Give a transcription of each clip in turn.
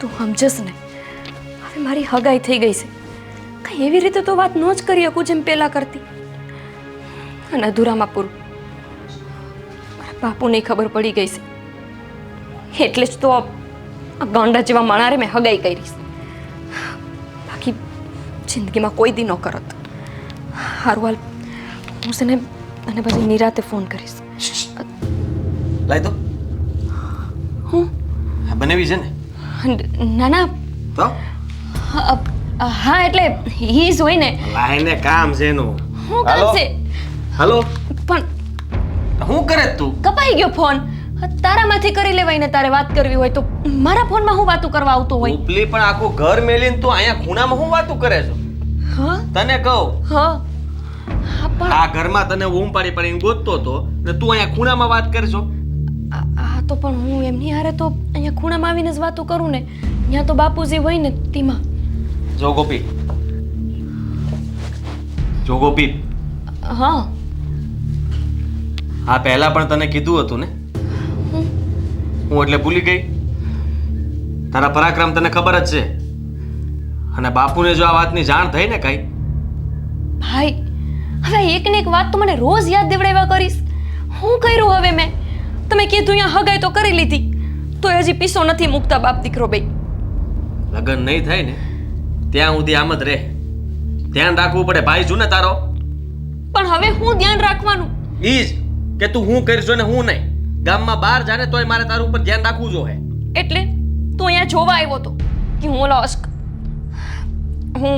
તું સમજસ ને, હવે મારી હગાઈ થઈ ગઈ છે. કઈ એવી રીતે તો વાત ન જ કરી શકું જેમ પહેલાં કરતી. અને અધૂરામાં પૂરું. મારા બાપુને ખબર પડી ગઈ છે એટલે જ તો આ ગાંડા જેવા માણારે મેં હગાઈ કરી. બાકી જિંદગીમાં કોઈ દી ન કરત. હારું હાલ, હું છે ને અને પછી નિરાતે ફોન કરીશ. લાય તો હું બનાવી છે ને? ના ના, તો હા એટલે ઈ જ હોય ને. લાઈને કામ છે એનું. હું કામ છે? હાલો. પણ હું કરે તું? કપાઈ ગયો ફોન. તારામાંથી કરી લેવાય ને. તારે વાત કરવી હોય તો મારા ફોનમાં હું વાતું કરવા આવતો હોય? ઉપલી પણ આખું ઘર મેલીને તું અહીંયા ખૂણામાં હું વાતું કરે છો? હા તને કહું, હા હા, પણ આ ઘરમાં તને ઊંઘ પાડી પાડીને ગોતતો હતો ને તું અહીંયા ખૂણામાં વાત કરશો? આ તો પણ હું એમની હારે તો અહીંયા ખૂણામાં આવીને જ વાતો કરું ને. ત્યાં તો બાપુજી હોય ને તેમાં. જો ગોપી, જો ગોપી, હા આ પહેલા પણ તને કીધું હતું ને. હું એટલે ભૂલી ગઈ? તારા પરાક્રમ તને ખબર જ છે. અને બાપુને જો આ વાતની જાણ થઈ ને કઈ. ભાઈ, હવે એક ને એક વાત તો મને રોજ યાદ દેવડાવ્યા કરીશ. હું કર્યું હવે મેં? તમે કીધું અહીંયા હગાઈ તો કરી લીધી, તો હજી પીસો નથી મૂકતા બાપ દીકરો બે. લગ્ન નહીં થાય ને ત્યાં સુધી આમ જ રહે. ધ્યાન રાખવું પડે ભાઈ છું ને તારો. પણ હવે હું ધ્યાન રાખવાનું? ઈ જ કે તું હું કરશો ને હું નહીં. ગામમાં બહાર જાને તોય મારે તારું ઉપર ધ્યાન રાખવું જોઈએ. એટલે તું અહીંયા જોવા આવ્યો તો કે હું ઓલા હું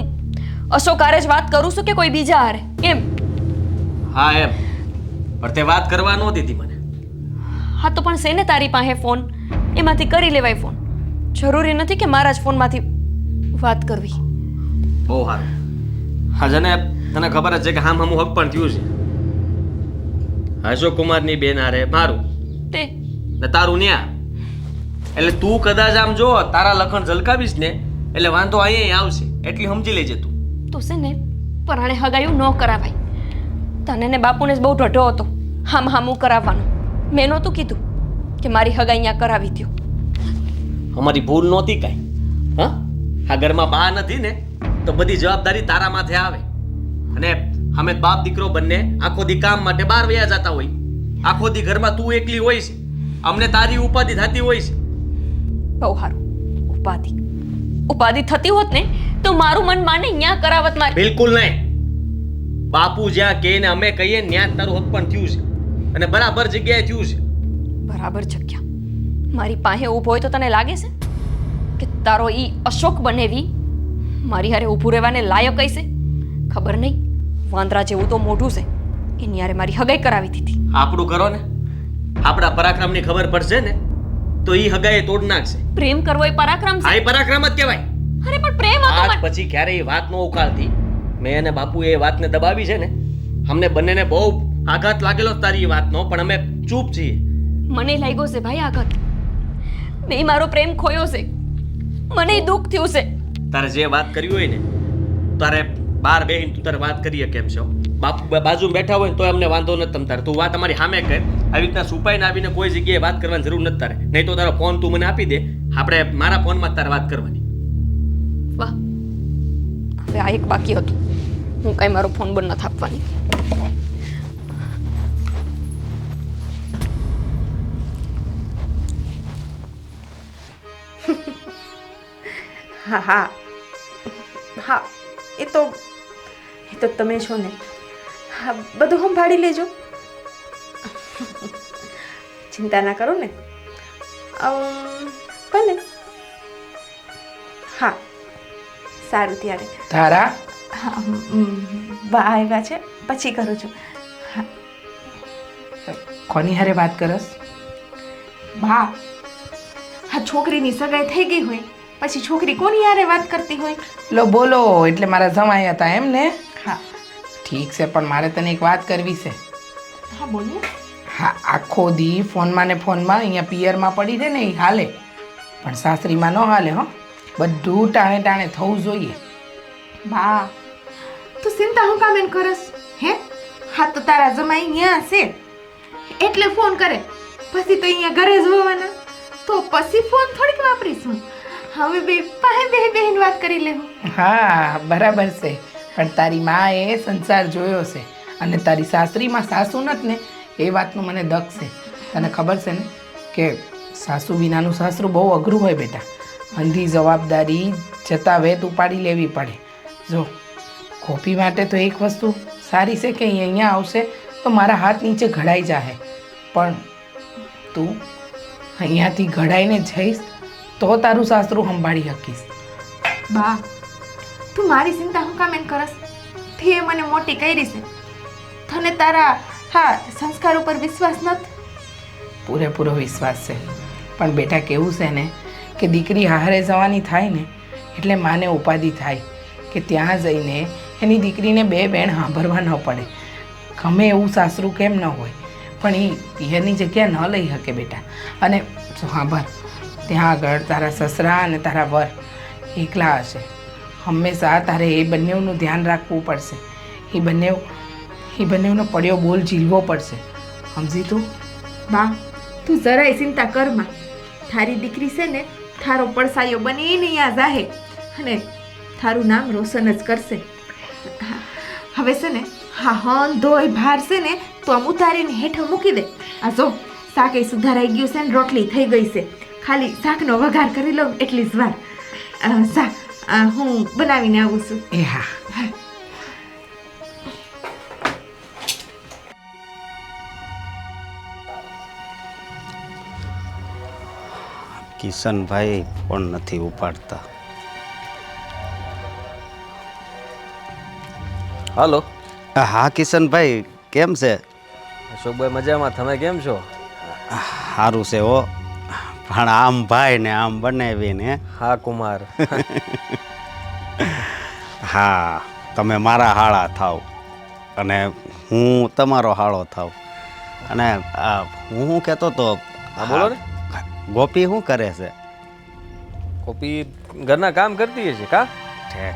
અશોક હારે જ વાત કરું છું કે કોઈ બીજા હારે? એમ? હા એમ, પણ તે વાત કરવા નહોતી દીધી મને. હા તો પણ છે ને તારી પાસે ફોન, એમાંથી કરી લેવાય ફોન. જરૂરી નથી કે મારા જ ફોનમાંથી વાત કરવી. બહુ સારું. હા જને તને ખબર જ છે કે હામ હમું હક પણ થયું છે. અશોક કુમારની બેન હારે મારું તે ને તારું ન્યા. એટલે તું કદાચ આમ જો તારા લખણ ઝલકાવીશ ને એટલે વાંધો અહીંયા આવશે. એટલી સમજી લેજે તું. તું છે ને પરાણે હગાયું ન કરાવાય. તને ને બાપુને જ બહુ ઢઢો હતો હામું કરાવવાનો. મેં નહોતું કીધું કે મારી હગાઈ અહીંયા કરાવી દ્યો. અમારી ભૂલ નહોતી કાંઈ. હા, આ ઘરમાં બા નથી ને તો બધી જવાબદારી તારા માથે આવે. અને અમે બાપ દીકરો બંને આખો દી કામ માટે બહાર વયા જતા હોય. આખો દી ઘરમાં તું એકલી હોય છે. અમને તારી ઉપાધિ થતી હોય છે. બહુ સારું. ઉપાધિ થતી હોત ને તો મારું મન માને અહીંયા કરાવત મારે. બિલકુલ નહીં. બાપુ જ્યાં કહે ને અમે કહીએ ત્યાં જ તારું હક પણ થયું છે. અને બરાબર જગ્યાએ થયું છે. બરાબર જગ્યા મારી પાસે ઊભો હોય તો તને લાગે છે કે તારો ઈ અશોક બનેવી મારી હારે ઊભું રહેવાને લાયક હશે? ખબર નહીં, વાંદરા જેવું તો મોઢું છે. એની હારે મારી હગાઈ કરાવી દીધી. આપણું કરો ને, આપણા પરાક્રમની ખબર પડશે ને તો ઈ હગાઈ તોડ નાખશે. પ્રેમ કરવો એ પરાક્રમ છે? આ પરાક્રમ જ કહેવાય. અરે પણ પ્રેમ હતો આજ પછી ક્યારે એ વાત નો ઉકાળતી. મેં અને બાપુ એ વાતને દબાવી છે ને. અમને બંનેને બહુ આઘાત લાગેલો તારી એ વાતનો, પણ અમે ચૂપ છીએ. મને લાગ્યો છે ભાઈ આઘાત. મેં મારો પ્રેમ ખોયો છે. મને દુઃખ થયું છે. તારે જે વાત કરી હોય ને તારે બહાર બેહીને તું તારે વાત કરીએ કેમ છો? બાપુ બાજુ બેઠા હોય ને તો અમને વાંધો નથી. તમ તારે તું વાત અમારી સામે કર. આવી રીતના છુપાઈને આવીને કોઈ જગ્યાએ વાત કરવાની જરૂર નથી તારે. નહીં તો તારો ફોન તું મને આપી દે. આપણે મારા ફોનમાં જ તારે વાત કરવાની. વાહ, હવે આ એક બાકી હતું. હું કઈ મારો ફોન બંધ નથી આપવાની. હા હા હા, એ તો તમે છો ને. હા, બધું સંભાળી લેજો. ચિંતા ના કરો ને. ભલે. હા સારું. ત્યારે તારા હા બા આવ્યા છે પછી કરું છું. હા. કોની હારે વાત કરસ? બા, હા છોકરીની સગાઈ થઈ ગઈ હોય પછી છોકરી કોની હારે વાત કરતી હોય? લો બોલો, એટલે મારા જમાઈ હતા એમ ને? હા. ઠીક છે, પણ મારે તને એક વાત કરવી છે. હા બોલો. હા, આખો દી ફોનમાં ને ફોનમાં અહીંયા પિયરમાં પડી રહે ને એ હાલે, પણ સાસરીમાં ન હાલે. હો, બધું ટાણે ટાણે થવું જોઈએ. બા, તું ચિંતા હું કામ એમ કરસ? હે, હા તો તારા જમાઈ અહીંયા છે એટલે ફોન કરે. પછી તો અહીંયા ઘરે જ હોવાના, તો પછી ફોન થોડીક વાપરીશું. હવે બે પાસે બેહીને વાત કરી લેવું. હા બરાબર છે, પણ તારી મા એ સંસાર જોયો છે અને તારી સાસરીમાં સાસુ નથી ને એ વાતનું મને દખ છે. તને ખબર છે ને કે સાસુ વિનાનું સાસરું બહુ અઘરું હોય બેટા. અંધી જવાબદારી જતા વેત ઉપાડી લેવી પડે. જો ગોપી માટે તો એક વસ્તુ સારી છે કે અહીંયા આવશે તો મારા હાથ નીચે ઘડાઈ જાહે, પણ તું અહીંયાથી ઘડાઈને જઈશ તો તારું સાસરું સંભાળી શકીશ. બા, તું મારી ચિંતા હું કામ એમ કરસ? તે મને મોટી કરી છે. તને તારા સંસ્કાર ઉપર વિશ્વાસ નથી? પૂરેપૂરો વિશ્વાસ છે, પણ બેટા કેવું છે ને કે દીકરી હારે જવાની થાય ને એટલે માને ઉપાધિ થાય કે ત્યાં જઈને એની દીકરીને બે બેન સાંભળવા ન પડે. ગમે એવું સાસરું કેમ ન હોય પણ એ પિયરની જગ્યા ન લઈ શકે બેટા. અને જો સાંભળ, ત્યાં આગળ તારા સસરા અને તારા વર એકલા હશે. હંમેશા તારે એ બંનેનું ધ્યાન રાખવું પડશે. એ બંનેનો પડ્યો બોલ ઝીલવો પડશે. સમજી તું? બા, તું જરાય ચિંતા કરમાં. તારી દીકરી છે ને તારો પડસાયો બનીને અહીંયા જાહે અને તારું નામ રોશન જ કરશે. હવે છે ને હન ધોઈ ભાર છે ને તો આમ ઉતારીને હેઠો મૂકી દે. આ જો શાકે સુધારાઈ ગયું છે ને રોટલી થઈ ગઈ છે. ખાલી શાકનો વઘાર કરી લઉં એટલી જ વાર. શાક હું બનાવીને આવું છું. એ હા. કિશનભાઈ ફોન નથી ઉપાડતા. હાલો હા કિશનભાઈ, કેમ છે? અશોકભાઈ મજામાં, તમે કેમ છો? સારું છે હો, પણ આમ ભાઈ ને આમ બનાવીને. હા કુમાર. હા, તમે મારા હાળા થાવ અને હું તમારો હાળો થાવ. અને હું શું કહેતો તો, બોલો ને. ગોપી શું કરે છે? કોપી ઘરના કામ કરતી હશે કા? ઠેક.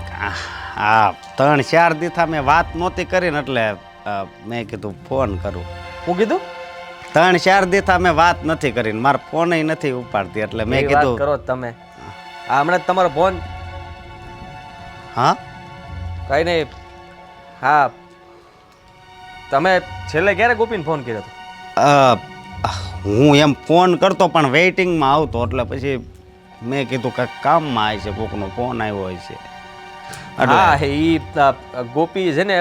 હા, 3-4 દિવસ મેં વાત નહોતી કરીને એટલે મેં કીધું ફોન કરું. હું કીધું? 3-4 દિવસ મેં વાત નથી કરીને, મારો ફોન નથી ઉપાડતી એટલે મેં કીધું કરો તમે. આ હમણાં તમારો ફોન. હા કઈ નહીં. હા, તમે છેલ્લે ક્યારે ગોપીને ફોન કર્યો હતો? હું એમ ફોન કરતો પણ વેઇટિંગમાં આવતો એટલે પછી મેં કીધું કે કામમાં આવી છે, કોકનો ફોન આવ્યો હોય છે. હા, એ ગોપી છે ને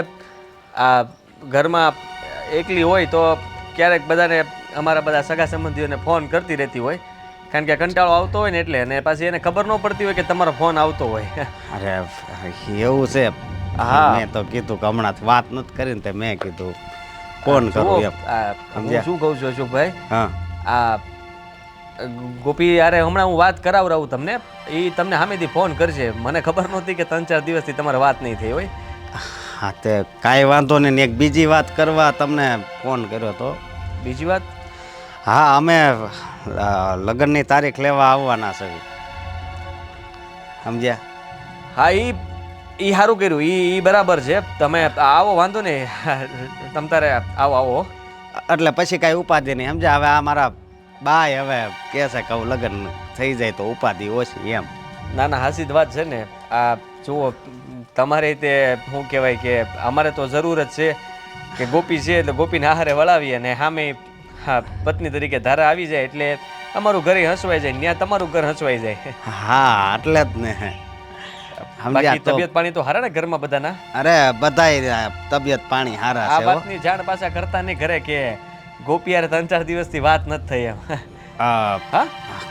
આ ઘરમાં એકલી હોય તો ક્યારેક બધાને અમારા બધા સગા સંબંધીઓને ફોન કરતી રહેતી હોય, કારણ કે કંટાળો આવતો હોય ને એટલે, અને પાછી એને ખબર ન પડતી હોય કે તમારો ફોન આવતો હોય. અરે એવું છે. હા, મેં તો કીધું કે હમણાં વાત નથી કરીને તે મેં કીધું ફોન કરું એમ. હું શું કહું છું અશોકભાઈ, હા, આ ગોપી યારે હમણાં હું વાત કરાવરાવું તમને, એ તમને સામેથી ફોન કરશે. મને ખબર નહોતી કે 3-4 દિવસથી તમારે વાત નહીં થઈ હોય. હા તે કાંઈ વાંધો નહીં. એક બીજી વાત કરવા તમને ફોન કર્યો હતો. બીજી વાત? હા, અમે લગ્નની તારીખ લેવા આવવાના છે, સમજ્યા? હા, એ સારું કર્યું, એ બરાબર છે. તમે આવો, વાંધો નહીં, તમ તારે આવો. એટલે પછી કાંઈ ઉપાધિ નહીં, સમજ્યા? હવે આ મારા બાય હવે કહે છે કે લગ્ન થઈ જાય તો ઉપાધિ ઓછી એમ. ના ના, હાસી વાત છે ને. આ જુઓ, તમારે તે શું કહેવાય કે અમારે તો જરૂર જ છે કે ગોપી છે એટલે ગોપીને આહારે વળાવીએ, અને સામે પત્ની તરીકે ધારા આવી જાય એટલે અમારું ઘરે હસવાઈ જાય, ત્યાં તમારું ઘર હસવાઈ જાય. હા, એટલે જ ને. બાકી તબિયત પાણી તો હારા ને ઘરમાં બધાના? અરે બધાય તબિયત પાણી હારા આ છે. વાતની જાણ પાછા કરતા નહીં ઘરે કે ગોપી યાર 3-4 દિવસથી વાત નથી થઈ એમ. હા,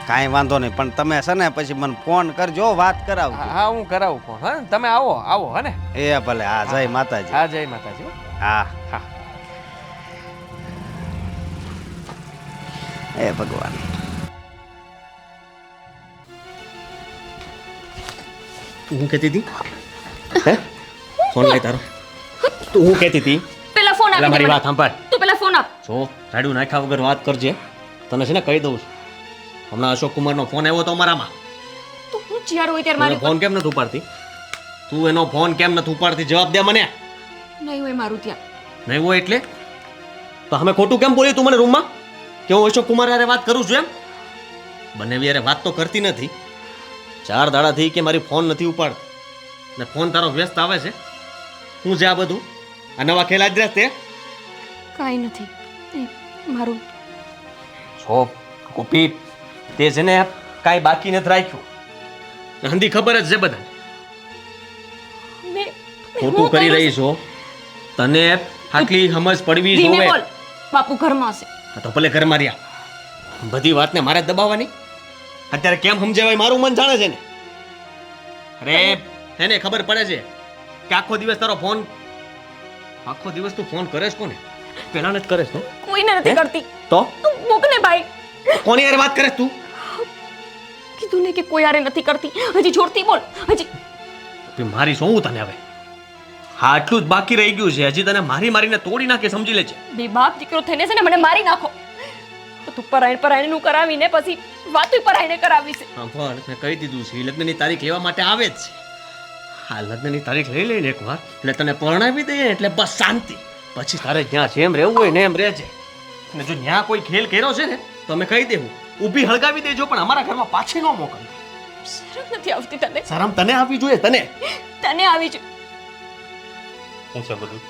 કાંઈ વાંધો નહીં, પણ તમે છે ને પછી મને ફોન કરજો, વાત કરાવજો. હા, હું કરાવું ફોન. હા, તમે આવો હા ને. એ ભલે. હા, જય માતાજી. હા, જય માતાજી. હા હા. એ ભગવાન. હું કહેતી હતી હે ફોન લાય તારો. તું હું કહેતી હતી? પેલા ફોન પેલા મારી વાત સાંભળ. તું પેલા ફોન આપ. જો રાડું નાખ્યા વગર વાત કરજે. તને છે ને કહી દઉં છું, હમણાં અશોક કુમારનો ફોન આવ્યો તો અમારામાં. તું હું ચિયાર હોય ત્યારે મારી મારી ફોન કેમ નથી ઉપાડતી? તું એનો ફોન કેમ નથી ઉપાડતી? જવાબ દે મને. નહીં હોય મારું ત્યાં. નહીં હોય એટલે તો અમે ખોટું કેમ બોલી તું મને રૂમમાં કે હું અશોક કુમાર યારે વાત કરું છું એમ? બંને યારે વાત તો કરતી નથી. 4 દાડાથી કે મારી ફોન નથી ઉપાડતી ને ફોન તારો વ્યસ્ત આવે છે. હું છે આ બધું? આ નવા ખેલા જ તે કાંઈ નથી એ મારું છો ગોપી, તે છે ને કાંઈ બાકી નથી રાખ્યું. હંધી ખબર જ છે બધા મેં ખોટું કરી રહી છો. તને આટલી સમજ પડવી ધીમે જોઈએ. બોલ બાપુ ઘરમાં હશે. હા તો ભલે ઘરમાં રહ્યા. બધી વાતને મારે જ દબાવવાની? અત્યારે કેમ સમજાવાય મારું મન જાણે છે ને. અરે એને ખબર પડે છે કે આખો દિવસ તારો ફોન, આખો દિવસ તું ફોન કરે છે કોને? પેલા જ કરે છે કોઈને નથી કરતી. તો તું મૂકને ભાઈ. કોની યાર વાત કરે છે તું? કીધું ને કે કોઈ યારે નથી કરતી. હજી જોરથી બોલ. હજી તું મારી શું તને હવે? હા આટલું જ બાકી રહી ગયું છે. હજી તને મારી મારીને તોડી નાખે, સમજી લેજે. બે બાપ દીકરો થઈને છે ને મને મારી નાખો. તો તું પરાયણ નું કરાવીને પછી વાતું પરાયણે કરાવી છે. હા પણ મેં કહી દીધું છે લગ્નની તારીખ લેવા માટે આવે જ છે. હા લગ્નની તારીખ લઈ લઈને એકવાર એટલે તને પરણાવી દઈએ એટલે બસ શાંતિ. પછી તારે જ્યાં જેમ રહેવું હોય ને એમ રહેજે. અને જો ત્યાં કોઈ ખેલ કર્યો છે ને તો અમે કહી દેવું, ઊભી હળગાવી દેજો, પણ અમારા ઘરમાં પાછી ન મોકલ. શરમ નથી આવતી તને? શરમ તને આપવી જોઈએ. તને આવી છે. શું છે બધું?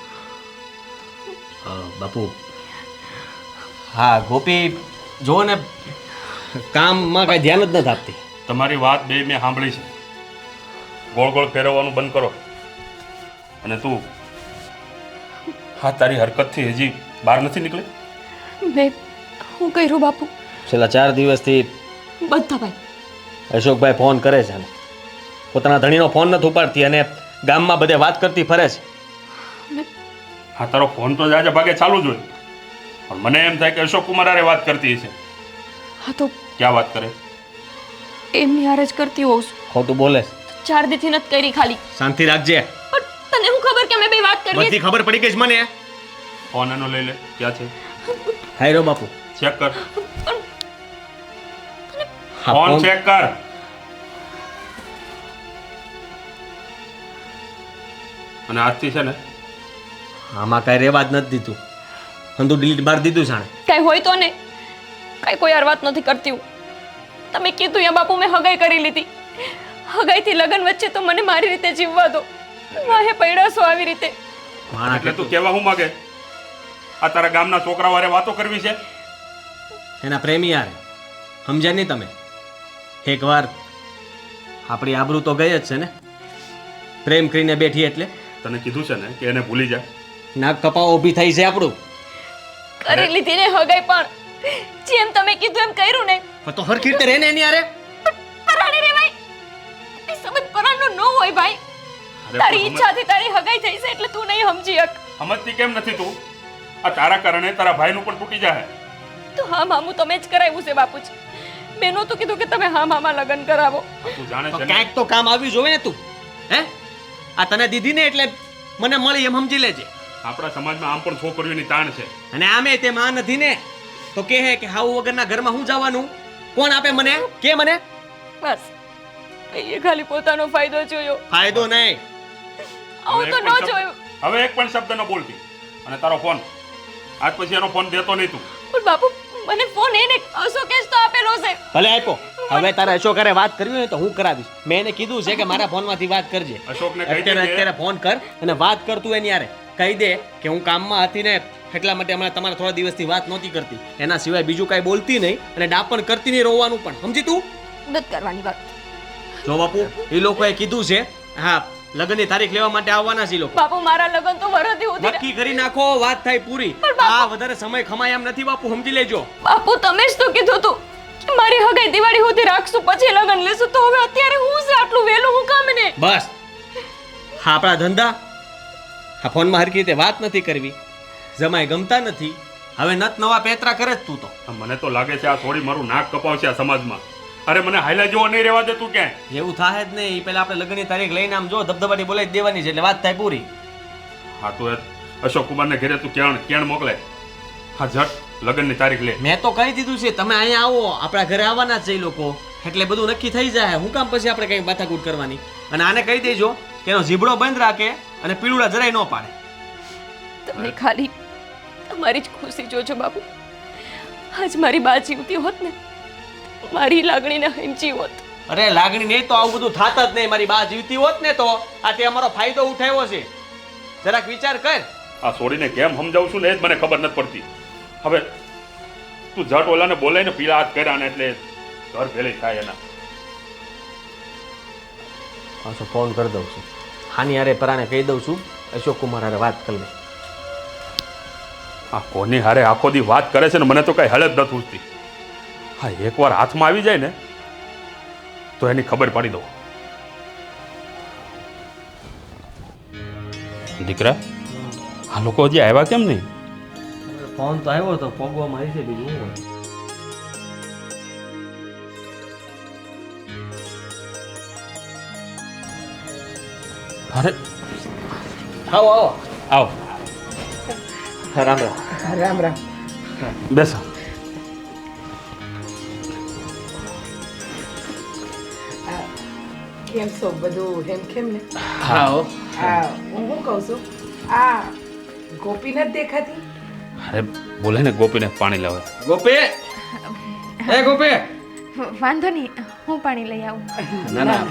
બાપુ હા ગોપી જો ને કામમાં કઈ ધ્યાન જ નથી આપતી. તમારી વાત બે મેં સાંભળી છે. ગોળ ગોળ ફેરવવાનું બંધ કરો. અને તું હા તારી હરકતથી હજી બહાર નથી નીકળી? મેં હું કર્યું બાપુ? છેલ્લા 4 દિવસથી બધા ભાઈ અશોકભાઈ ફોન કરે છે અને પોતાના ધણીનો ફોન નથી ઉપાડતી અને ગામમાં બધે વાત કરતી ફરે છે. હા તારો ફોન તો આજે ભાગે ચાલુ જ હોય, પણ મને એમ થાય કે અશોક કુમાર હારે વાત કરતી હશે. હા તો ક્યાં વાત કરે? એમની હારે જ કરતી હોઉં છું. ખોટું બોલે છે. 4 દીથી નથી કરી ખાલી. શાંતિ રાખજે. પણ તને હું ખબર કે અમે બે વાત કરીએ? બધી ખબર પડી ગઈ છે મને. ફોન એનો લઈ લે. ક્યાં છે? હાયરો બાપુ ચેક કર. હા, ફોન ચેક કર. અને આજથી છે ને આમાં કાંઈ રેવા જ નથી દીધું. હંધુ ડિલીટ મારી દીધું છે આણે. કઈ હોય તો ને. કઈ કોઈ યાર વાત નથી કરતી હું. તમે કીધું યા બાપુ મેં હગાઈ કરી લીધી. હગાઈથી લગન વચ્ચે તો મને મારી રીતે જીવવા દો. વાહે પૈડાસો આવી રીતે. માણા એટલે કે તું કહેવા હું માગે? આ તારા ગામના છોકરા વારે વાતો કરવી છે? એના પ્રેમી યાર સમજ્યા નહીં તમે? એકવાર આપણી આબરૂ તો ગઈ જ છે ને. પ્રેમ કરીને બેઠી એટલે તને કીધું છે ને કે એને ભૂલી જા. નાક કપાવ ઊભી થઈ છે આપણું. કરી લીધી ને હગાઈ પણ જેમ તમે કીધું એમ કર્યું ને. પણ તો હરખી રીતે રહે ને એની હારે. પરાણે રેવાય. એ સંબંધ પરાણનો ન હોય ભાઈ. અરે તારી પણ ઈચ્છાથી તારી હગાઈ થઈ છે એટલે તું નહીં સમજી હક. સમજતી કેમ નથી તું? આ તારા કારણે તારા ભાઈનું પણ તૂટી જાય. તો હા મામું તમે જ કરાવ્યું છે બાપુજી. મેં નહોતું કીધું કે તમે હા મામા લગ્ન કરાવો. તું જાણે તો છે ને કાંઈક તો કામ આવી જોવે ને તું. હે આ તને દીધી ને એટલે મને મળી એમ સમજી લેજે. આપણા સમાજમાં આમ પણ છોકરીઓની તાણ છે. અને આમે તે માં નથી ને તો કહે કે હાવ વગરના ઘરમાં હું જવાનું? કોણ આપે મને? કે મને બસ એ ખાલી પોતાનો ફાયદો જોયો. ફાયદો નહીં. આવું તો ન જોયું. હવે એક પણ શબ્દ ન બોલતી. અને તારો ફોન આજ પછી એનો ફોન દેતો નહીં તું. પણ બાપુ મને ફોન એને અશોકે જ તો આપેલો છે. ભલે આપ્યો. હવે તારે અશોકરે વાત કરવી હોય તો હું કરાવીશ. મેં એને કીધું છે કે મારા ફોનમાંથી વાત કરજે. અશોકને કહી અત્યારે દેજે. ફોન કર અને વાત કર તું એની યારે. કહી દે કે હું કામમાં હતી ને એટલા માટે હમણાં તમારા થોડા દિવસથી વાત નહોતી કરતી. એના સિવાય બીજું કાંઈ બોલતી નહીં અને ડાપણ કરતી નહીં, રોવાનું પણ. સમજી તું? નથી કરવાની વાત. જો બાપુ એ લોકોએ કીધું છે હા લગ્નની તારીખ લેવા માટે આવવાના છે એ લોકો. બાપુ મારા લગ્ન તો વરદી ઉધી. નક્કી કરી નાખો, વાત થાય પૂરી. આ વધારે સમય ખમાય એમ નથી બાપુ, સમજી લેજો. બાપુ તમે જ તો કીધું તું કે મારી હગાઈ દિવાળી સુધી રાખશું પછી લગ્ન લેશું. તો હવે અત્યારે હું છે આટલું વહેલું હું કામ ને? બસ હા આપણા ધંધા. આ ફોનમાં હરખી રીતે વાત નથી કરવી. જમાય ગમતા નથી. હવે નત નવા પેતરા કરે જ તું તો. મને તો લાગે છે આ થોડી મારું નાક કપાવશે આ સમાજમાં. અરે મને હાઈલા જેવો નહીં રહેવા દે તું ક્યાંય. એવું થાય જ નહીં. પેલા આપણે લગ્નની તારીખ લઈને આમ જો ધબધબાટી બોલાવી દેવાની છે એટલે વાત થાય પૂરી. હા તો અશોક કુમારને ઘરે તું કેણ મોકલે. હા ઝટ લગ્નની તારીખ લે. મેં તો કહી દીધું છે તમે અહીંયા આવો, આપણા ઘરે આવવાના છે એ લોકો, એટલે બધું નક્કી થઈ જાય. હું કામ પછી આપણે કઈ માથાકૂટ કરવાની? અને આને કહી દેજો કે એનો જીબડો બંધ રાખે અને પીળુડા જરાય ન પાડે. તમે ખાલી તમારી જ ખુશી જોજો બાપુ. આજ મારી બા જીવતી હોત ને મારી લાગણીને સમજી હોત. અરે લાગણી નહીં તો આવું બધું થાત જ નહીં. મારી બા જીવતી હોત ને તો આ તે અમારો ફાયદો ઉઠાવ્યો છે. જરાક વિચાર કર. આ છોડીને કેમ સમજાવું છું ને એ જ મને ખબર નથી પડતી. હવે તું જટ ઓલાને બોલાઈને પીલા હાથ કર્યા ને એટલે ઘર ભેલી થાય એના. પાછો ફોન કરી દઉં છું. હાની હારે પરાણે કહી દઉં છું અશોક કુમાર હારે વાત કરી લે. આ કોની હારે આખો દી વાત કરે છે ને મને તો કઈ હળ જ નથી ઉઠતી. હા એકવાર હાથમાં આવી જાય ને તો એની ખબર પાડી દો. દીકરા આ લોકો હજી આવ્યા કેમ નહીં? ફોન તો આવ્યો તો પોગવામાં આવી છે બીજું શું હોય? અરે આવો આવો. આવો રામ રામ. રામ રામ. બેસો. કેમ છો બધું હેમ કેમ ને? આવો. હું શું કહું છું આ ગોપી નથી દેખાતી? અરે બોલે ને ગોપીને પાણી લાવે. ગોપી એ ગોપી. વાંધો નહીં, હું પાણી લઈ આવું. ના ના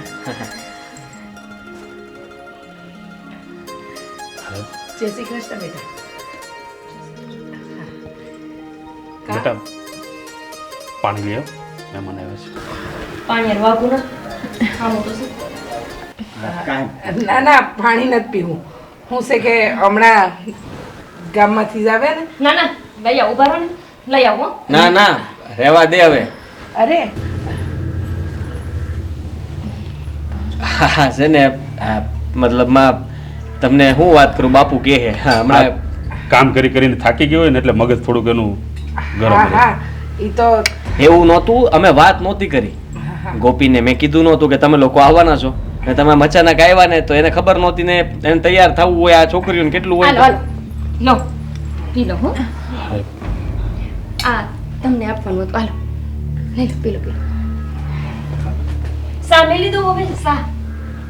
જય શ્રી કૃષ્ણ બેટા. બેટા પાણી લઈ આવ. મહેમાન આવ્યા છે. પાણી વાગું ના હા મોટું છે. ના ના પાણી નથી પીવું. હું છે કે હમણાં ગામમાંથી જ આવે ને. ના ના લઈ આવું, ઉભા રહો ને, લઈ આવું. હો. ના ના રહેવા દે હવે. અરે હા છે ને મતલબમાં તમને હું વાત કરું બાપુ કહે છે હમણાં કામ કરી કરીને થાકી ગયો હોય ને એટલે મગજ થોડુંક એનું ગરમ હા રહે. હા એ તો એવું નહોતું. અમે વાત નહોતી કરી ગોપીને. મેં કીધું નહોતું કે તમે લોકો આવવાના છો ને તમે અચાનક આવ્યા ને તો એને ખબર નહોતી ને એને તૈયાર થવું હોય આ છોકરીઓને કેટલું હાલો હોય. હાલો લો પી લો. હો આ તમને આપવાનું હતું, હાલો લઈ લો, પી લો, પી લો. સા લઈ લીધું હવે? સા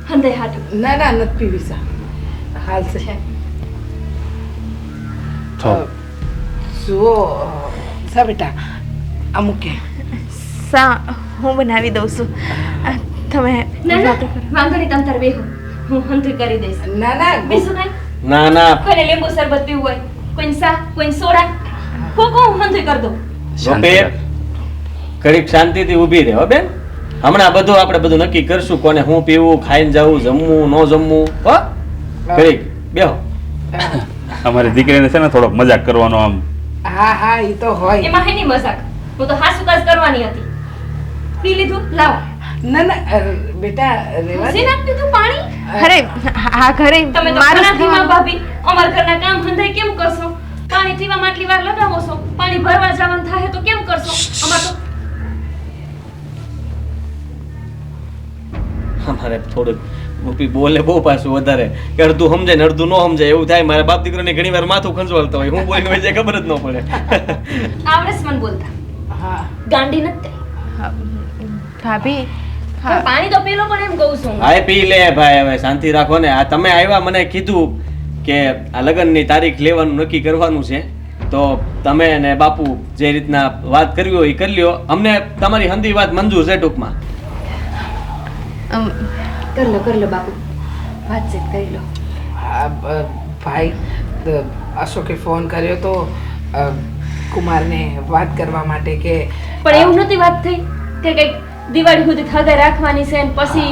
હંધે હાટું ના ના નથી પીવી સા. હાલ છે તો જુઓ સા બેટા અમુક સા હું બનાવી દઉં છું. તમે ના ના વાંધો નહીં, તમે તાર બેહો, હું હંધે કરી દઈશ. ના ના બીજું કઈ? ના ના કોઈને લીંબુ શરબત પીવું હોય, કોઈને સા, કોઈને સોડા, હું હંધે કરી દઉં. ગોપી ઘડીક શાંતિથી ઊભી રહે હો બેન. હમણાં બધું આપણે બધું નક્કી કરશું કોને હું પીવું, ખાઈને જવું, જમવું ન જમવું. હો ઘડીક બેહો. અમારી દીકરીને છે ને થોડોક મજાક કરવાનો આમ. હા હા એ તો હોય. એમાં હે નહીં મજાક, હું તો હાસુકાસ કરવાની હતી. પી લીધું? લાવો. ના ના બેટા રેવા દે. ઘસી નાખ દીધું પાણી? અરે આ ઘરે તમે તો મારું ઘણાથી માં ખાવાનું- ભાભી અમાર ઘરના કામ ધંધા કેમ કરશો? પાણી પીવામાં આટલી વાર લગાવો છો, પાણી ભરવા જવાનું થાય તો કેમ કરશો? અમાર તો અમારે થોડુંક ગોપી બોલે બહુ પાછું વધારે કે અડધું સમજે ને અડધું ન સમજે એવું થાય. મારા બાપ દીકરાને ઘણી વાર માથું ખંજવાળતા હોય. હું બોલીને વહી જાય ખબર જ ન પડે. આવડે છે મને બોલતા, હા ગાંડી નથી. ભાભી પણ પાણી તો પીલો પણ એમ કહું છું. હા પી લે ભાઈ, હવે શાંતિ રાખો ને. આ તમે આવ્યા મને કીધું કે આ લગ્નની તારીખ લેવાનું નક્કી કરવાનું છે તો તમે ને બાપુ જે રીતના વાત કરવી હોય એ કરી લ્યો. અમને તમારી હંધી વાત મંજૂર છે ટૂંકમાં. કરી લો બાપુ, વાતચીત કરી લો. ભાઈ અશોકે ફોન કર્યો તો કુમારને વાત કરવા માટે કે પણ એવું નથી વાત થઈ કે કઈક દિવાળી સુધી થગાઈ રાખવાની છે ને પછી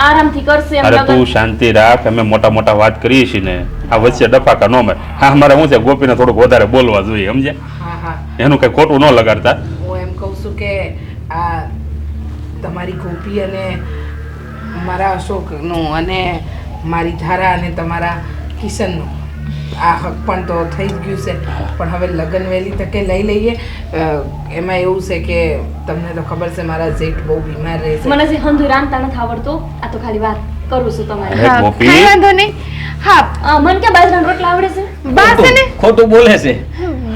આરામથી કરશે એમ અરે લગન. તું શાંતિ રાખ. અમે મોટા મોટા વાત કરીએ છીએ ને આ વચ્ચે ડફાકા ન માર. હા અમારે શું છે ગોપીને થોડુંક વધારે બોલવા જોઈએ સમજ્યા? હા હા એનું કઈ ખોટું ન લગાડતા. હું એમ કહું છું કે આ તમારી ગોપી અને મારા અશોકનું અને મારી ધારા અને તમારા કિશનનું આ હક પણ તો થઈ જ ગયું છે. પણ હવે લગ્ન વહેલી તકે લઈ લઈએ. એમાં એવું છે કે તમને તો ખબર છે મારા જેઠ બહુ બીમાર રહે છે. મને જે હંધુ રાંધતા નથી આવડતું, આ તો ખાલી વાત કરું છું તમારે. અરે ગોપી કાંઈ વાંધો નહીં. હા મને ક્યાં બાજરાના રોટલા આવડે છે? બા છે ને ખોટું બોલે છે.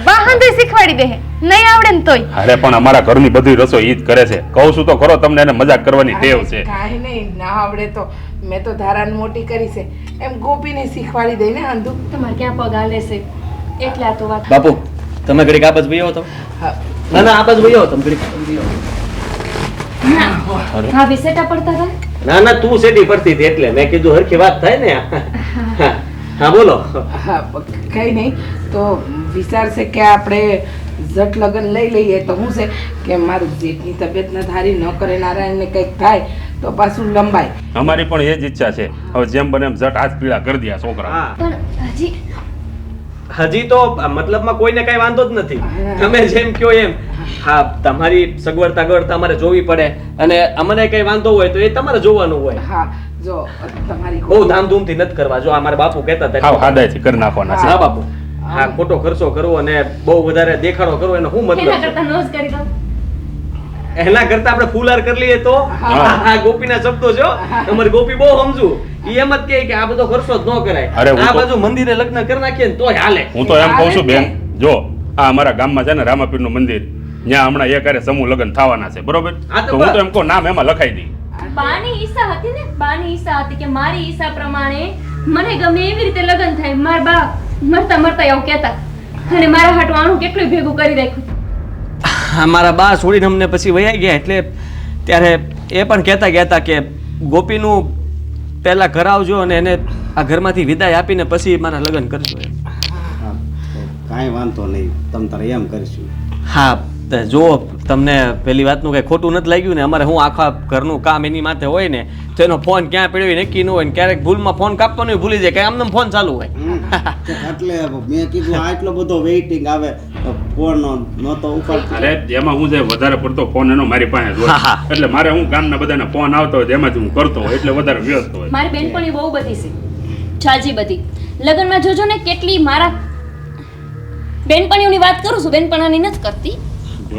બા હંધુય શીખવાડી દે. નહીં આવડે ને તોય અરે પણ અમારા ઘરની બધી રસોઈ ઈ જ કરે છે. કહું છું તો ખરો તમને એને મજાક કરવાની ટેવ છે. કાંઈ નહીં ના આવડે તો મેં તો ધારાને મોટી કરી છે એમ ગોપીને શીખવાડી દઈને અંધુ. તમારે ક્યાં પગ હાલે છે એટલે આ તો વાત. બાપુ તમે ઘડીક આ બાજુ વહી આવો તમે. હા ના ના આ બાજુ વહી આવો તમે ઘડીક આ બાજુ વહી આવો. ભાભી સેટા પડતા હતા ના ના તું સેટી પડતી હતી એટલે મેં કીધું હરખી વાત થાય ને. હા બોલો. હા કંઈ નહીં તો વિચાર છે કે આપણે ઝટ લગ્ન લઈ લઈએ તો શું છે કે મારું જેટલી તબિયત ન ધારી ન કરે નારાયણને કંઈક થાય તો પાછું લંબાય. અમારી પણ એ જ ઈચ્છા છે. હવે જેમ બને એમ ઝટ હાથ પીળા કરી દે આ છોકરા. હા પણ હજી તો મતલબમાં કોઈને કઈ વાંધો જ નથી. તમે જેમ કયો એમ. હા તમારી સગવડતા ગવડતા અમારે જોવી પડે અને અમને કઈ વાંધો હોય તો એ તમારે જોવાનું હોય. હા જો તમારી બહુ ધામધૂમથી નથી કરવા. જો અમારા બાપુ કહેતા હતા હાવ હાદાયથી કરી નાખવાના છે. હા બાપુ. હા ખોટો ખર્ચો કરવો અને બહુ વધારે દેખાડો કરવો એનો શું મતલબ એના છે? કરતા નોઝ કરી દઉં એના કરતા આપણે ફૂલહાર કરી લઈએ તો. હા ગોપીના શબ્દો છો. તમારી ગોપી બહુ સમજુ. ઈ એમ જ કહે કે આ બધો ખર્ચો જ ન કરાય. અરે હું આ તો- બાજુ મંદિરે લગ્ન કરી નાખીએ ને તોય હાલે. હું તો એમ કહું છું બેન, જો આ અમારા ગામમાં છે ને રામાપીરનું મંદિર, ત્યાં હમણાં એક હારે સમૂહ લગ્ન થવાના છે, બરોબર? હા તો તો હું તો એમ કહું નામ એમાં લખાઈ દઈ. બાની ઈચ્છા હતી ને બાની ઈચ્છા હતી કે મારી ઈચ્છા પ્રમાણે મને ગમે એવી રીતે લગ્ન થાય. મારા બા મરતા મરતા એવું કહેતા અને મારા હાટું આણું કેટલું ભેગું કરી રાખ્યું. અમારા બા છોડીને અમને પછી વયા ગયા એટલે ત્યારે એ પણ કહેતા ગયા કે ગોપીનું પહેલા ઘર આવજો અને એને આ ઘરમાંથી વિદાય આપીને પછી મારા લગ્ન કરજો એમ. હા, તો કાંઈ વાંધો નહીં, તમ તારે એમ કરીશું. હા જો તમને પેલી વાતનું કઈ ખોટું નથી લાગ્યું ને? અમારે હું આખા ઘરનું કામ એની માથે હોય ને તો એનો ફોન ક્યાં પડ્યો હોય નક્કી ન હોય ને ક્યારેક ભૂલમાં ફોન કાપવાનો ભૂલી જાય કે આમને ફોન ચાલુ હોય. એટલે મેં કીધું આટલો બધો વેઇટિંગ આવે તો ફોન નહોતો ઉપાડતો. અરે એમાં હું જે વધારે પડતો ફોન એનો મારી પાસે જ હોય. હા, હા. એટલે મારે હું ગામના બધાને ફોન આવતો હોય એમાંથી હું કરતો હોય એટલે વધારે વ્યસ્ત હોય. મારી બેનપણી બહુ બધી છે છાજી બધી. લગ્નમાં જોજો ને કેટલી મારા બેનપણીઓની વાત કરું છું, બેનપણાની નથી કરતી.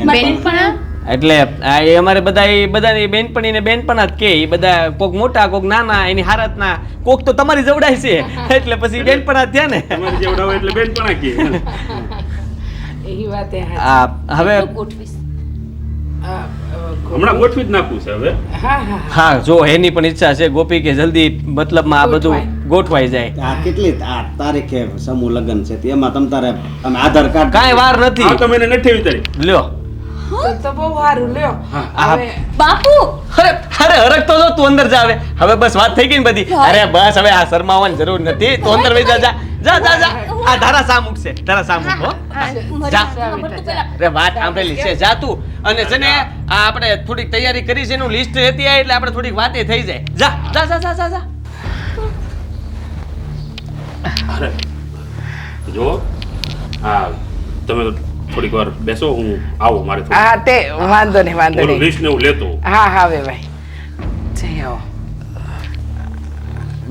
બેનપણા એટલે આ એ અમારે બધાની બેનપણી ને બેનપણા જ કે ઈ બધા કોક મોટા કોક નાના એની હારતના કોક તો તમારી જવડાય છે એટલે પછી બેનપણા જ થયા ને. તમારી જેવડા હોય એટલે બેન પણ કે એ વાત એ હાચી. આ હવે ગોઠવીશ. હમણાં ગોઠવી જ નાખવું છે હવે. હા હા હા જો એની પણ ઈચ્છા છે ગોપી કે જલ્દી મતલબમાં આ બધું ગોઠવાઈ જાય. આ કેટલી આ તારીખે સમૂહ લગ્ન છે તેમાં તમ તારે અમે આધાર કાર્ડ કાંઈ વાર આ નથી. તો મેં નથી વિચારી. લ્યો તો બહુ સારું લ્યો. આ- હવે બાપુ અરે અરે હરકતો જો તું અંદર જા હવે. હવે બસ વાત થઈ ગઈ ને બધી. અરે બસ હવે આ શરમાવાની જરૂર નથી. તું અંદર વઈ જા જા જા જા જા. આ ધારા સા મૂકશે ધારા સા મૂક હો. જા. અરે વાત સાંભળેલી છે જા તું. અને છે ને આ આપણે થોડીક તૈયારી કરી છે એનું લિસ્ટ લેતી આય એટલે આપણે થોડીક વાતે થઈ જાય. જા જા જા જા જા જા. અરે જો હા તમે થોડીક વાર બેસો, હું આવું મારે થોડું હા તે વાંધો નહીં વાંધો ઓલું નહીં. લિસ્ટ ને હું લેતો હોઉં. હા હા હવે ભાઈ જઈ આવો.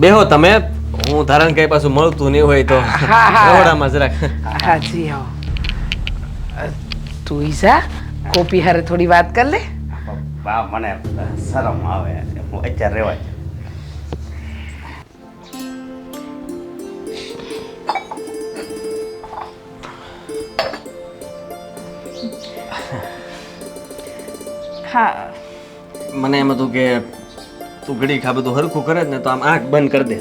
બેહો તમે. હું ધારણ કઈ પાછું મળતું નહીં હોય તો હા, હા. રવડામાં જરાક. હા જી આવો. તું ઈશા કોપી હારે થોડી વાત કર લે. બા મને શરમ આવે, હું અત્યારે રહેવાય. હા મને એમ હતું કે તું ઘડીક આ બધું હરખું કરે જ ને તો આમ આંખ બંધ કરી દે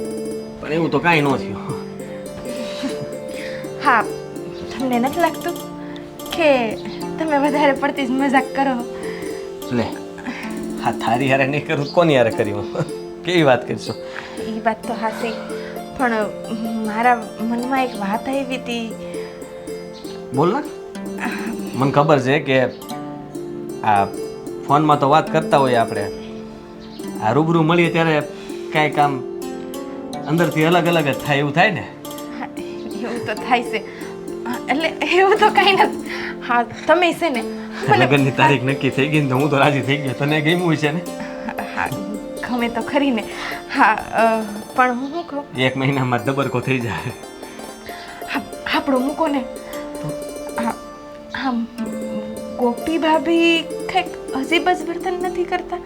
પણ એવું તો કાંઈ ન થયું. હા તમને નથી લાગતું કે તમે વધારે પડતી જ મજાક કરો? લે હા તારી હારે નહીં કરું કોની હારે કર્યું? કેવી વાત કરશો? એ વાત તો હાસી, પણ મારા મનમાં એક વાત આવી હતી. બોલ ને. મને ખબર છે કે આ ફોનમાં તો વાત કરતા હોઈએ આપણે, આ રૂબરૂ મળીએ ત્યારે કાંઈક આમ અંદરથી અલગ અલગ જ થાય એવું થાય ને. હા, એવું તો થાય છે. એટલે એવું તો કાંઈ નથી. હા તમે છે ને લગ્નની તારીખ નક્કી થઈ ગઈ ને તો હું તો રાજી થઈ ગયો. તને ગમ્યું છે ને? હા ગમે તો ખરી ને. હા પણ હું શું કહું, એક મહિનામાં દબરકો થઈ જાય. હા આપણો મૂકો ને. હા હા ગોપી ભાભી કંઈક અજીબ જ વર્તન નથી કરતા?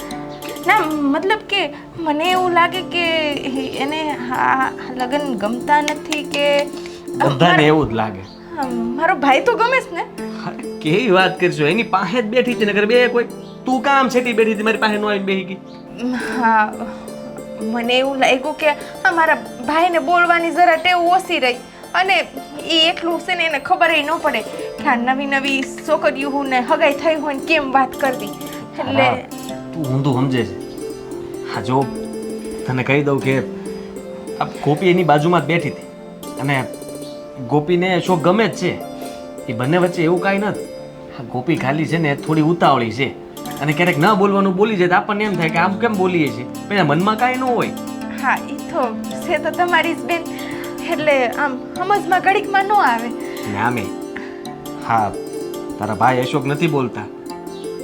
ના મતલબ કે મને એવું લાગે કે એને હા લગ્ન ગમતા નથી કે બધાને એવું જ લાગે. હા, મારો ભાઈ તો ગમે છે ને. અરે કેવી વાત કરશો? એની પાસે જ બેઠી છે નકર બે કોઈ તું કામ છેટી બેઠી હતી મારી પાસે નો આવીને બેહી ગઈ. હા મને એવું લાગ્યું કે આ મારા ભાઈને બોલવાની જરા ટેવ ઓછી રહી અને એ એટલું છે ને એને ખબર ન પડે કે આ નવી નવી છોકરીઓ ને હગાઈ થઈ હોય ને કેમ વાત કરવી. એટલે તું ઊંધું સમજે છે. હા જો તને કહી દઉં કે આ ગોપી એની બાજુમાં જ બેઠી હતી અને ગોપીને અશોક ગમે જ છે. એ બંને વચ્ચે એવું કાંઈ નથી. હા ગોપી ખાલી છે ને થોડી ઉતાવળી છે અને ક્યારેક ન બોલવાનું બોલી જાય તો આપણને એમ થાય કે આમ કેમ બોલીએ છીએ પણ એના મનમાં કાંઈ ન હોય. હા એ તો છે તો તમારી જ બેન, એટલે આમ સમજમાં ઘડીકમાં ન આવે. ને આમે હા તારા ભાઈ અશોક નથી બોલતા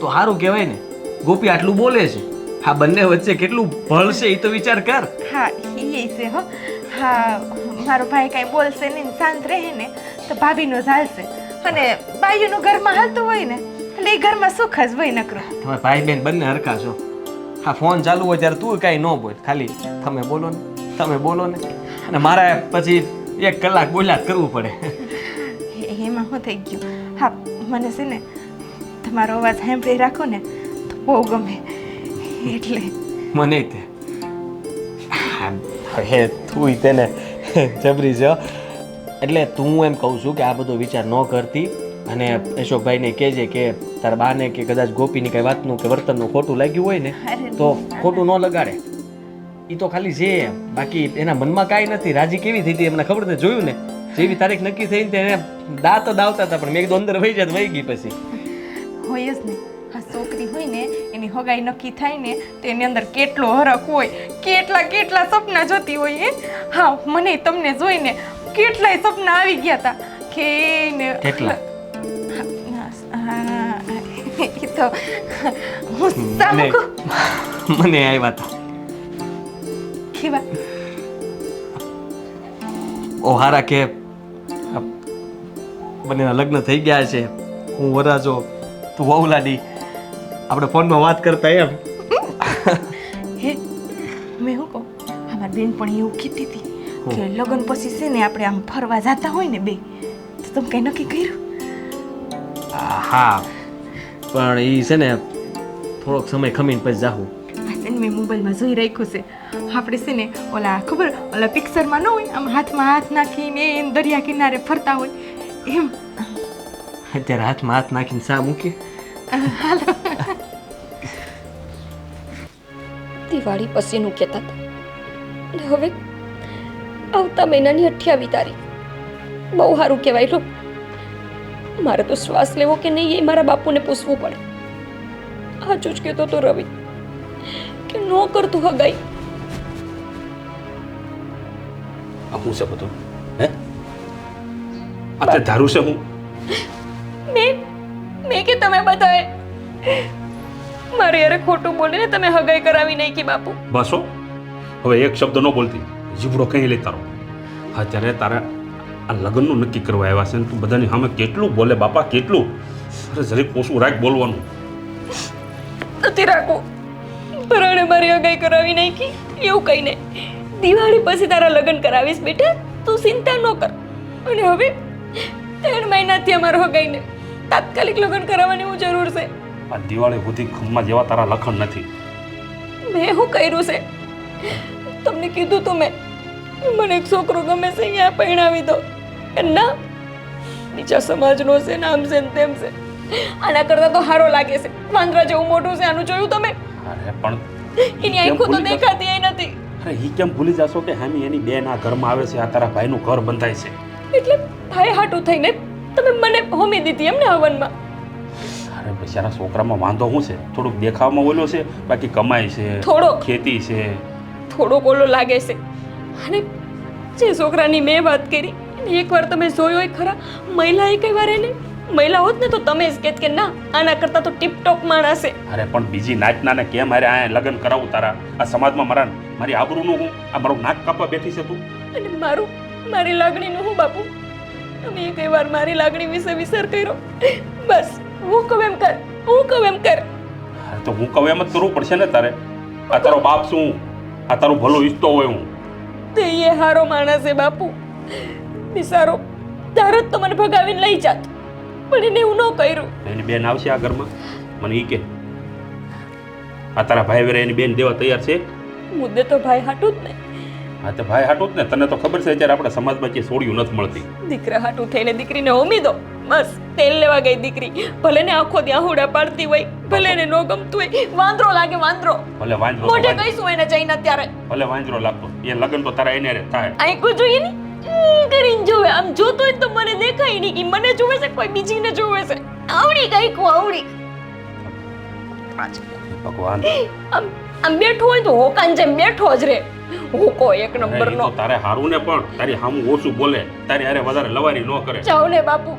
તો સારું કહેવાય ને. ગોપી આટલું બોલે છે, હા બંને વચ્ચે કેટલું ભળશે એ તો વિચાર કર. હા એ છે હો. હા મારો ભાઈ કાંઈ બોલશે નહીં, શાંત રહે ને તો ભાભીનો ચાલશે. અને બાયુનું ઘરમાં હાલતું હોય ને એટલે એ ઘરમાં સુખ જ હોય નકરું. તમે ભાઈ બેન બંને હરખા છો. હા ફોન ચાલુ હોય ત્યારે તું કાંઈ ન બોલ, ખાલી તમે બોલો ને તમે બોલો ને અને મારે પછી 1 કલાક બોલ્યા જ કરવું પડે. એમાં શું થઈ ગયું? હા મને છે ને તમારો અવાજ સાંભળી રાખો ને તો બહુ ગમે એટલે. મને તે હે તું તેને જબરી છે. એટલે તું એમ કહું છું કે આ બધો વિચાર ન કરતી અને અશોકભાઈને કહેજે કે તારા બાને કે કદાચ ગોપીની કઈ વાતનું કે વર્તનનું ખોટું લાગ્યું હોય ને તો ખોટું ન લગાડે. એ તો ખાલી છે, બાકી એના મનમાં કાંઈ નથી. રાજી કેવી થઈ હતી એમને ખબર ને, જોયું ને જેવી તારીખ નક્કી થઈ ને તેને દાંત જ આવતા હતા પણ મેં કીધું અંદર વહી જાય વહી ગઈ. પછી હોય જ ને, આ છોકરી હોય ને એની હગાઈ નક્કી થાય ને તો એની અંદર કેટલો હરખ હોય, કેટલા સપના જોતી હોય. હા મને તમને જોઈને કેટલાય સપના આવી ગયા હતા કે કેટલા? એ તો હું સામું કહું. મને આવ્યા હતા કેવા? ઓ હારા કે બંનેના લગ્ન થઈ ગયા છે, હું વરાજો તું વહુલાડી, આપણે ફોનમાં વાત કરતા એમ. હે મેં શું કહું, અમારી બેન પણ એવું કહેતી હતી કે લગ્ન પછી છે ને આપણે આમ ફરવા જતા હોય ને બે તો તમે કંઈ નક્કી કર્યું? હા પણ એ છે ને થોડોક સમય ખમીને પછી જાહું. આ છે ને મેં મોબાઈલમાં જોઈ રાખ્યું છે. આપણે છે ને ઓલા ખબર ઓલા પિક્ચરમાં ન હોય આમ હાથમાં હાથ નાખીને દરિયા કિનારે ફરતા હોય એમ. અત્યારે હાથમાં હાથ નાખીને સા મૂકીએ. દિવાળી પછીનું કહેતા હતા અને હવે આવતા મહિનાની 28 તારીખ. બહુ સારું કહેવાય લો. મારે તો શ્વાસ લેવો કે નહીં એ મારા બાપુને પૂછવું પડે. હાચું જ કહેતો તો રવિ કે ન કરતું હગાઈ. આ હું છે બધું હે? આ તે ધારું છે હું? મેં કે તમે બધાએ મારે યાર ખોટું બોલીને તમે હગાઈ કરાવી નહીં કે બાપુ. બસ હો, હવે એક શબ્દ ન બોલતી, જીભડો કઈ લે તારો. અત્યારે તારા આ લગ્નનું નક્કી કરવા આવ્યા છે ને તું બધાની સામે કેટલું બોલે બાપા, કેટલું. અરે જરીક ઓછું રાખ બોલવાનું. નથી રાખવું. પરાણે મારી હગાઈ કરાવી નાખી એવું કઈ નહીં. દિવાળી પછી તારા લગ્ન કરાવીશ બેટા, તું ચિંતા ન કર. અને હવે 3 મહિનાથી અમારો હગાઈને તાત્કાલિક લગ્ન કરાવવાની હું જરૂર છે. આ દિવાળી સુધી ખમ્મા જેવા તારા લખણ નથી. મેં શું કર્યું છે? તમને કીધું તું મેં મને એક છોકરો ગમે છે, અહીંયા પરણાવી દો. ના બીજા સમાજનો છે ને આમ છે ને તેમ છે. આના કરતા તો સારો લાગે છે. વાંદરા જેવું મોટું છે, આનું જોયું તમે? અરે પણ એની આંખો તો દેખાતી નથી. અરે ઈ કેમ ભૂલી જાશો કે હામી એની બેન આ ઘરમાં આવે છે, આ તારા ભાઈનું ઘર બંધાય છે. એટલે ભાઈ હાટું થઈને તમે મને હોમી દીધી એમને હવનમાં. અરે બિચારા છોકરામાં વાંધો શું છે? થોડુંક દેખાવમાં ઓલો છે, બાકી કમાય છે, થોડોક ખેતી છે. થોડોક ઓલો લાગે છે. અને જે છોકરાની મેં વાત કરી એકવાર તમે જોયો હોય ખરા, મહિલા કઈ વાર એને મહિલા હોત ને તો તમે જ કહેત કે ના આના કરતા તો ટીપટોપ માણસ છે. અરે પણ બીજી નાચના ને કેમ મારે આ લગ્ન કરાવું તારા? આ સમાજમાં મારી આબરૂનું હું આ મારું નાક કાપવા બેઠી છે તું? અને મારી લાગણીનું હું બાપુ? તમે કઈ વાર મારી લાગણી વિશે વિચાર કર્યો? બસ હું કહું એમ કર, હું કહું એમ કર. અરે તો હું કહું એમ જ કરવું પડશે ને તારે. આ તારો બાપ શું? આ તારું ભલું ઈચ્છતો હોય હું? તે એ હારો માણસ છે બાપુ. બિચારો તારો તો મને ભગાવીને લઈ જાત, પણ એને એવું ન કર્યું. એની બેન આવશે આ ઘરમાં? મને ઈ કે આ તારા ભાઈ વેરે એની બેન દેવા તૈયાર છે? મુદ્દે તો ભાઈ હાટું જ ને. હા તો ભાઈ હાટું જ ને, તને તો ખબર છે અત્યારે આપણા સમાજમાં કે સોડિયું નથી મળતી. દીકરા હાટું થઈને દીકરીને હોમી દો. બસ તેલ લેવા ગઈ દીકરી, ભલે ને આખો દી આહુડા પાડતી હોય, ભલે ને નો ગમતું હોય, વાંદરો લાગે વાંદરો. ભલે વાંદરો તો મોઢે વાંદરો. કહીશું એને જઈને અત્યારે. ભલે વાંદરો લાગતો, એ લગ્ન તો તારા એને રે થાય. આંખો જોઈએ ને કરીને જોવે, આમ જોતો હોય તો મને દેખાય નહીં કે મને જોવે છે કોઈ બીજીને જોવે છે. આવડી ગઈ કો આવડી. ભગવાન, આમ આમ બેઠો હોય તો હોકાન જેમ બેઠો જ રે. હોકો એક અરે નંબર એ નો. તો તારે હારું ને, પણ તારી હામું ઓછું બોલે, તારી હારે વધારે લવારી ન કરે. જાઓ ને બાપુ.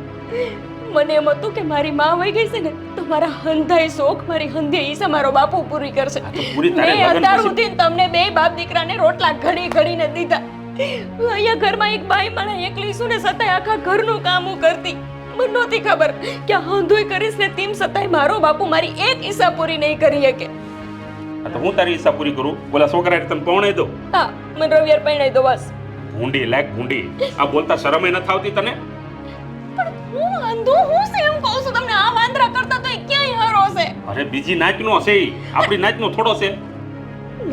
મને એમ હતું કે મારી માં વહી ગઈ છે ને તો મારા હંધાઈ શોખ, મારી હંધી ઈચ્છા મારો બાપુ પૂરી કરશે. તો પૂરી તારે મેં લગન અત્યાર પછી- સુધી તમને બે બાપ દીકરાને રોટલા ઘડી ઘડીને દીધા. અહીંયા ઘરમાં એક બાઈ માણા એકલી છું ને છતાંય આખા ઘરનું કામ હું કરતી. મને નહોતી ખબર કે આ હંધોય કરીશ ને તેમ છતાંય મારો બાપુ મારી એક ઈચ્છા પૂરી નહીં કરી શકે. આ તો હું તારી ઈચ્છા પૂરી કરું, બોલા છોકરા તને પૌણે દો. હા, મને રવિવાર પરણાઈ દો બસ. ભૂંડી લાગ ભૂંડી, આ બોલતા શરમે નથી આવતી તને? હું અંધો હું છે એમ કહું છું તમને. આ વાંદરા કરતા તો એ ક્યાંય હારો છે. અરે બીજી નાચનો છે ઈ, આપણી નાચનો થોડો છે.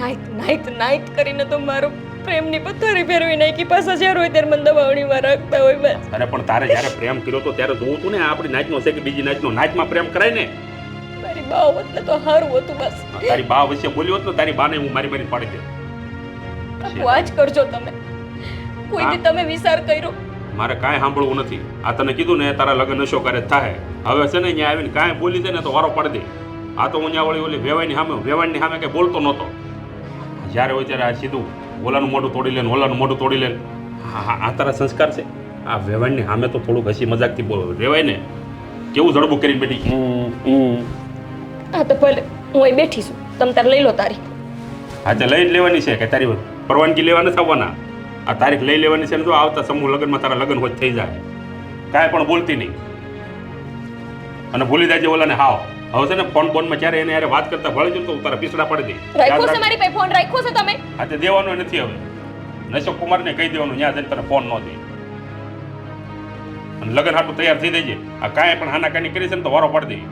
નાઈટ નાઈટ નાઈટ કરીને તો મારો પ્રેમની પથ્થરી ફેરવી નાખી. પાછા જ્યારે હોય ત્યારે મને દબાવણીમાં રાખતા હોય બસ. અરે પણ તારે જ્યારે પ્રેમ કર્યો તો ત્યારે જોવું તું ને આ આપણી નાચનો છે કે બીજી નાચનો. નાચમાં પ્રેમ કરાય ને. મારી બાવ એટલે તો હારું હતું બસ. તારી બા વચ્ચે બોલ્યો હોત ને, તારી બાને હું મારી મારી પાડી દે. બાપુ આજ કરજો તમે. કોઈ દી તમે વિચાર કર્યો? મારે કાંઈ સાંભળવું નથી. આ તને કીધું ને તારા લગ્ન નશો કરે થાય. હવે છે ને અહીંયા આવીને કાંઈ બોલી દે ને તો વારો પાડી દે. આ તો હું ત્યાં વળી ઓલી વેવાઈની સામે કંઈ બોલતો નહોતો. જ્યારે હોય ત્યારે આ સીધું ઓલાનું મોઢું તોડી લે, ઓલાનું મોઢું તોડી લે. હા હા, આ તારા સંસ્કાર છે. આ વેવાઈની સામે તો થોડુંક હસી મજાકથી બોલો. વેવાય ને કેવું જડબું કરીને બેઠી. હા તો ભલે હું અહીં બેઠી છું, તમે તારે લઈ લો તારીખ. હા તે લઈ જ લેવાની છે કે તારી પરવાનગી લેવા નથી આવવાના? આ તારીખ લઈ લેવાની છે ને, જો આવતા સમૂહ લગ્નમાં તારા લગ્ન હોય થઈ જાય. કાંઈ પણ બોલતી નહીં અને ભૂલી જાય ઓલાને. હાવ હવે છે ને ફોન બોનમાં ક્યારે એને યારે વાત કરતા ભળી જતો તારા પીસડા પાડી દે. રાખ્યો છે મારી પાસે ફોન રાખ્યો છે તમે? આ તે દેવાનો નથી હવે. નશો કુમારને કહી દેવાનું ત્યાં જઈને તને ફોન ન દે. અને લગ્ન હાટું તૈયાર થઈ જજે. આ કાંઈ પણ હાનાકાની કરી છે ને તો વારો પાડી દે.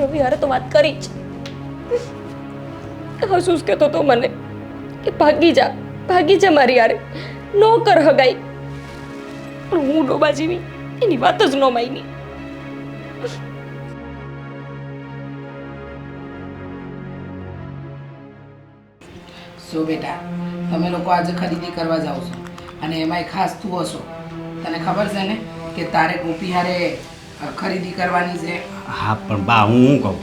રવિવારે તો વાત કરી જ. હસુસ કહેતો તો મને કે ભાગી જા મારી યારે, નો કર હગાઈ. પણ હું ડોબા જેવી એની વાત જ ન માની. સો બેટા, તમે લોકો આજે ખરીદી કરવા જાઓ છો અને એમાંય ખાસ તું હશો. તને ખબર છે ને કે તારે ગોપી હારે ખરીદી કરવાની છે. હા પણ બા હું શું કહું,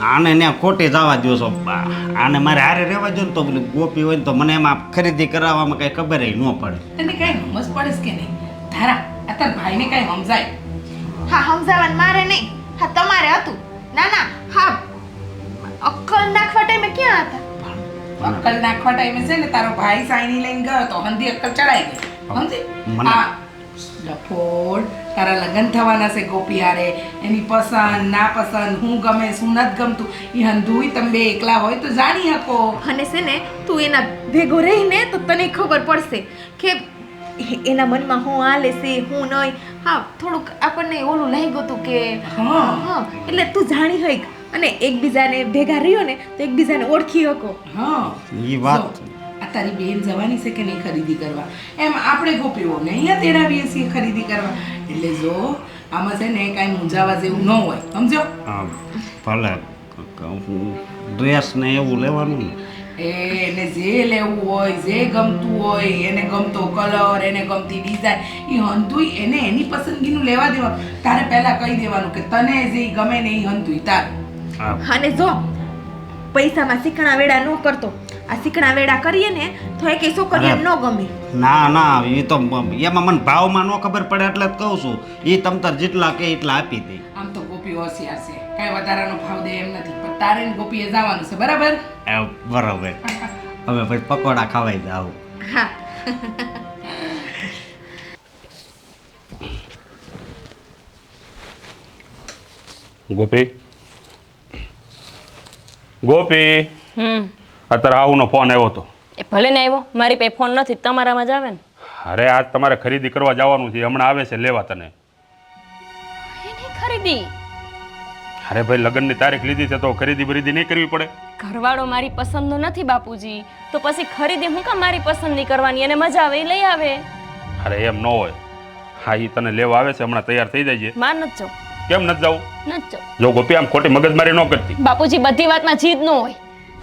આને ને ખોટે જવા દો છો બા. આને મારે હારે રહેવા દો ને તો પેલી ગોપી હોય ને તો મને એમાં ખરીદી કરાવવામાં કઈ ખબર ન પડે. તને કઈ સમજ પડે કે નહીં? તારા તારા ભાઈને કઈ સમજાય? હા, સમજાવવાનું મારે નહીં, હા તમારે હતું. ના ના, હા અક્કલ નાખવા ટાઈમે ક્યાં હતા? અક્કલ નાખવા ટાઈમે છે ને તારો ભાઈ સાઈની લઈને ગયો તો હંધી અક્કલ ચડાઈ ગઈ. સમજી? મને- આ લફોડ, તારા લગ્ન થવાના છે ગોપી હારે. એની પસંદ ના પસંદ, હું ગમે શું નથી ગમતું, એ હંધુય તમે બે એકલા હોય તો જાણી શકો. અને છે ને તું એના ભેગો રહીને તો તને ખબર પડશે કે એના મનમાં હું હાલે છે હું નહીં. હા, થોડુંક આપણને ઓલું લાગ્યું હતું કે હા. હા, એટલે તું જાણી હોય અને એકબીજાને ભેગા રહ્યો ને તો એકબીજાને ઓળખી શકો. હા, ઈ વાત જો, આ તારી બેન જવાની છે કે નહીં ખરીદી કરવા, એમ આપણે ગોપીઓ ને અહીંયા તેડાવીએ છીએ ખરીદી કરવા. એટલે જો આમાં છે ને કાંઈ મૂંઝાવા જેવું ન હોય, સમજો? ભલે ડ્રેસ ને એવું લેવાનું ને. એને જે લેવું હોય, જે ગમતું હોય, એને ગમતો કલર, એને ગમતી ડિઝાઇન, એ હંતુય એને એની પસંદગીનું લેવા દેવાનું. તારે પહેલા કહી દેવાનું કે તને જે ગમે ને એ હંતુય તારે. અને જો પૈસામાં શીખણા વેડા ન કરતો. આ શીખણા વેડા કરીએ ને તો એ કઈ છોકરી એમ ન ગમે. ના ના, એ તો એમાં મને ભાવમાં ન ખબર પડે એટલે જ કહું છું. એ તમતાર જેટલા કે એટલા આપી દે. આમ તો ગોપી હોશિયાર છે, કાંઈ વધારાનો ભાવ દે એમ નથી. પણ તારે ને ગોપીએ જવાનું છે, બરાબર? બરાબર. હવે પછી પકોડા ખવાઈ જાવ. હા, ગોપી, ગોપી, અત્યારે આવુંનો ફોન આવ્યો હતો. એ ભલે ને આવ્યો, મારી પાસે ફોન નથી, તમારામાં જ આવે ને. અરે આજ તમારે ખરીદી કરવા જવાનું છે, હમણાં આવે છે લેવા તને. એની ખરીદી? અરે ભાઈ લગ્નની તારીખ લીધી છે તો ખરીદી બરીદી નહીં કરવી પડે? ઘરવાળો મારી પસંદનો નથી બાપુજી, તો પછી ખરીદી હું કામ મારી પસંદની કરવાની? અને મજા આવે એ લઈ આવે. અરે એમ ન હોય. હા એ તને લેવા આવે છે, હમણાં તૈયાર થઈ જાય છે. માર નથી જાઉં. કેમ નથી જવું? નથી જાઉં. જો ગોપી આમ ખોટી મગજમારી ન કરતી. બાપુજી બધી વાતમાં જીદ ન હોય.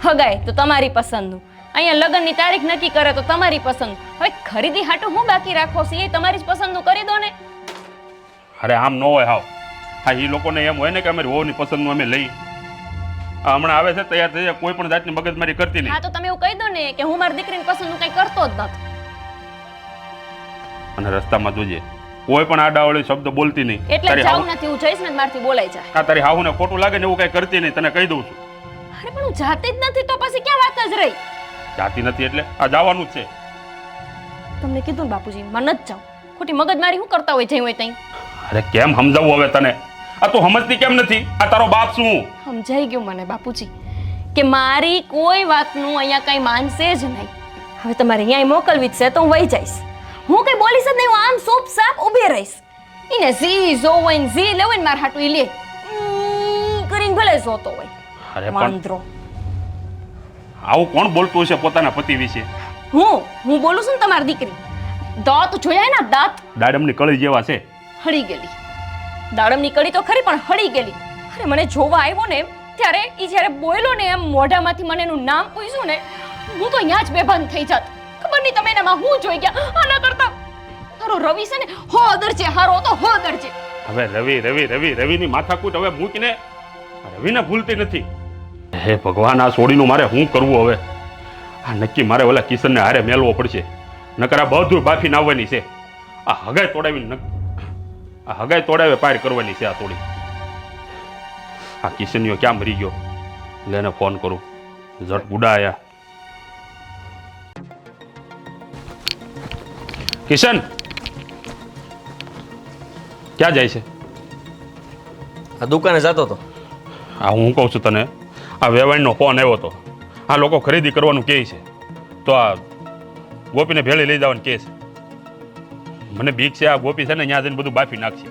હગાય તો તમારી પસંદનું, અહીંયા લગ્નની તારીખ નક્કી કરે તો તમારી પસંદ. હવે ખરીદી હાટું હું બાકી રાખો છો? એ તમારી જ પસંદનું કરી દો ને. અરે આમ ન હોય હાવ. હા એ લોકોને એમ હોય ને કે અમારી વહુની પસંદનું અમે લઈ. આ હમણાં આવે છે તૈયાર થઈ જાય, કોઈ પણ જાતની મગજમારી કરતી નહીં. હા તો તમે એવું કહી દો ને કે હું મારી દીકરીની પસંદનું કંઈ કરતો જ નથી. અને રસ્તામાં જોજે કોઈ પણ આડાવળી શબ્દ બોલતી નહીં. એટલે જાઉં નથી, હું જઈશ ને મારથી બોલાઈ જાય. આ તારી હાહુને ખોટું લાગે ને એવું કઈ કરતી નહીં, તને કહી દઉં છું. અરે પણ હું જાતી જ નથી તો પછી ક્યાં વાત જ રહી? જાતી નથી એટલે આ જવાનું જ છે. તમને કીધું ને બાપુજી, મને જ જાઉં. ખોટી મગજમારી શું કરતા હોય જઈ હોય ત્યાં? અરે કેમ સમજાવું હવે તને? આ તું સમજતી કેમ નથી? આ તારો બાપ શું? સમજાઈ ગયું મને બાપુજી કે મારી કોઈ વાતનું અહીંયા કઈ માનશે જ નહીં. હવે તમારે અહીંયા મોકલવી જ છે તો હું વહી જઈશ. હું કઈ બોલીશ જ નહીં, હું આમ સૂપ સાપ ઊભી રહીશ. એને ઝી જોવું હોય ને ઝી લેવું હોય ને મારા હાટું ઈ લે કરીને ભલે જોતો હોય. અરે પણ વાંદરો. આવું કોણ બોલતું હશે પોતાના પતિ વિશે? હું બોલું છું ને તમારી દીકરી. દાંત જોયા ને દાંત દાડમની કળી જેવા છે. હળી ગયેલી. દાડમની કળી તો ખરી પણ હળી ગયેલી. અરે મને જોવા આવ્યો ને ત્યારે ઈ જ્યારે બોલ્યો ને એમ મોઢામાંથી મને એનું નામ પૂછ્યું ને, હું તો અહીંયા જ બેભાન થઈ જાત. ખબર નહીં તમે એનામાં હું જોઈ ગયા. આના કરતા તારો રવિ છે ને હોદર છે, હારો તો હોદર છે. હવે રવિની માથાકૂટ હવે મૂકીને રવિને ભૂલતી નથી. હે ભગવાન, આ સોડીનું મારે શું કરવું હવે? આ નક્કી મારે ઓલા કિશનને હારે મેલવો પડશે, નકર આ બધું બાફી નાવવાની છે. આ હગાઈ તોડાવે પાર કરવાની છે આ તોડી. આ કિશનીઓ ક્યાં મરી ગયો? લેને ફોન કરું. ઝટ બુડા આયા. કિશન ક્યાં જાય છે? આ દુકાને જતો હતો. આ હું કહું છું તને, આ વેવાણનો ફોન આવ્યો હતો. આ લોકો ખરીદી કરવાનું કહે છે, તો આ ગોપીને ભેળી લઈ જવાનું કહે છે. મને બીક છે આ ગોપી છે ને ત્યાં જઈને બધું બાફી નાખશે.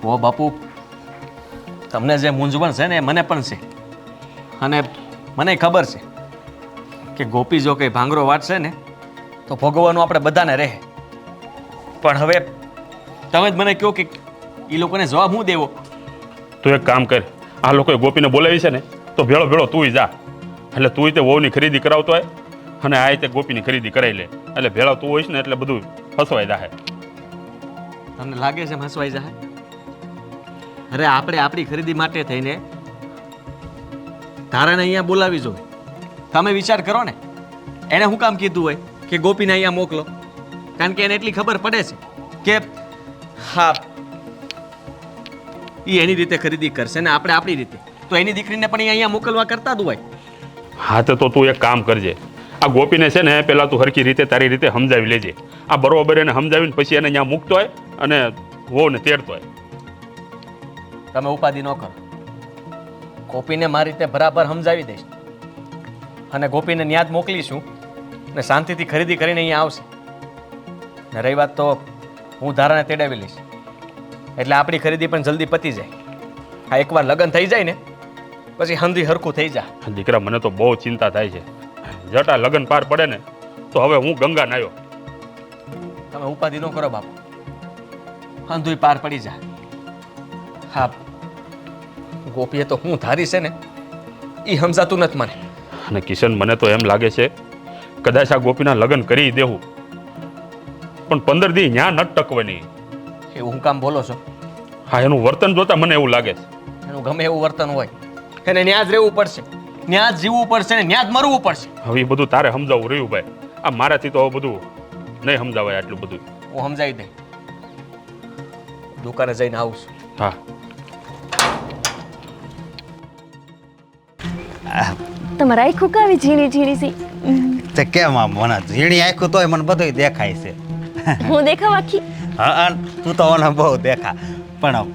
ઓ બાપુ, તમને જે મૂંઝવણ છે ને એ મને પણ છે, અને મને ખબર છે કે ગોપી જો કંઈ ભાંગરો વાટશે ને તો ભોગવવાનું આપણે બધાને રહે. પણ હવે તમે જ મને કહો કે એ લોકોને જવાબ હું દેવો? તું એક કામ કર, આ લોકોએ ગોપીને બોલાવી છે ને તો ભેળો ભેળો તુંય જા. એટલે તુંય તે વહુની ખરીદી કરાવતો હોય અને આ રીતે ગોપીની ખરીદી કરાવી લે. એટલે ભેળો તું હોઈશ ને એટલે બધું ફસવાઈ જાય. તમને લાગે છે હસવાઈ જાય? અરે આપણે આપણી ખરીદી માટે થઈને તારાને અહીંયા બોલાવી જોઈએ. તમે વિચાર કરો ને, એણે શું કામ કીધું હોય કે ગોપીને અહીંયા મોકલો? કારણ કે એને એટલી ખબર પડે છે કે હા એ એની રીતે ખરીદી કરશે ને આપણે આપણી રીતે, તો એની દીકરીને પણ અહીંયા મોકલવા કરતા જ હોય. હા તો તું એક કામ કરજે, આ ગોપીને છે ને પહેલાં તું હરખી રીતે તારી રીતે સમજાવી લેજે. આ બરોબર એને સમજાવીને પછી એને અહીંયા મૂકતો હોય અને વહુને તેડતો હોય. તમે ઉપાધિ ન કરો. ગોપીને મારી રીતે બરાબર સમજાવી દઈશ અને ગોપીને ન્યાદ મોકલીશું ને શાંતિથી ખરીદી કરીને અહીંયા આવશે. ને રહી વાત તો હું ધારાને તેડાવી લઈશ એટલે આપણી ખરીદી પણ જલ્દી પતી જાય. આ એકવાર લગ્ન થઈ જાય ને પછી હંધી હરખું થઈ જાય. દીકરા મને તો બહુ ચિંતા થાય છે. જટા લગ્ન પાર પડે ને તો હવે હું ગંગા નાયો. તમે ઉપાધિ ન કરો બાપુ, હંધુય પાર પડી જાય. હા, ગોપીએ તો હું ધારી છે ને એ સમજાતું નથી મને. અને કિશન, મને તો એમ લાગે છે કદાચ આ ગોપીના લગ્ન કરી દેવું, પણ 15 દી ન્યા ન ટકવાની. એવું હું કામ બોલો છો? હા, એનું વર્તન જોતા મને એવું લાગે છે. એનું ગમે એવું વર્તન હોય એને ન્યા જ રહેવું પડશે, ન્યા જ જીવવું પડશે ને ન્યા જ મરવું પડશે. હવે એ બધું તારે સમજાવવું રહ્યું ભાઈ. આ મારાથી તો બધું નહીં સમજાવાય આટલું બધું. હું સમજાવી દઈ, દુકાને જઈને આવું છું. હા. તમારા આખું કાવી ઝીણી ઝીણી સી. તે કેમ આમ મને ઝીણી આંખું તોય મને બધું દેખાય છે. હું દેખાવ આખી? હા, તું તો મને બહુ દેખા. પણ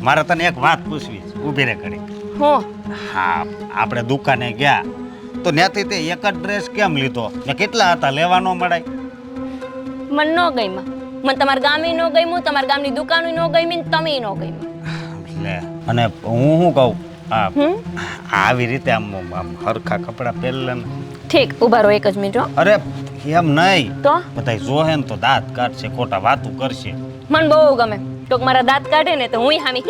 મારે તને એક વાત પૂછવી છે, ઊભી રે કરી. હો. હા, આપણે દુકાને ગયા તો ત્યાંથી તે એક જ ડ્રેસ કેમ લીધો ને કેટલા હતા લેવાનો મળાય? મન ન ગઈમાં. મને તમારા ગામે ન ગઈમું, તમારા ગામની દુકાનો ન ગઈમી, તમે ન ગઈમી. લે, અને હું શું કહું હા આવી રીતે આમ હરખા કપડાં પહેરેલા ને. ઠીક ઊભા રહો એક જ મિનિટ હો. અરે એમ નહીં, તો બધાય જોહે ને તો દાંત કાઢશે, ખોટા વાતું કરશે. મને બહુ ગમે તો મારા દાંત કાઢે ને તો હું હામી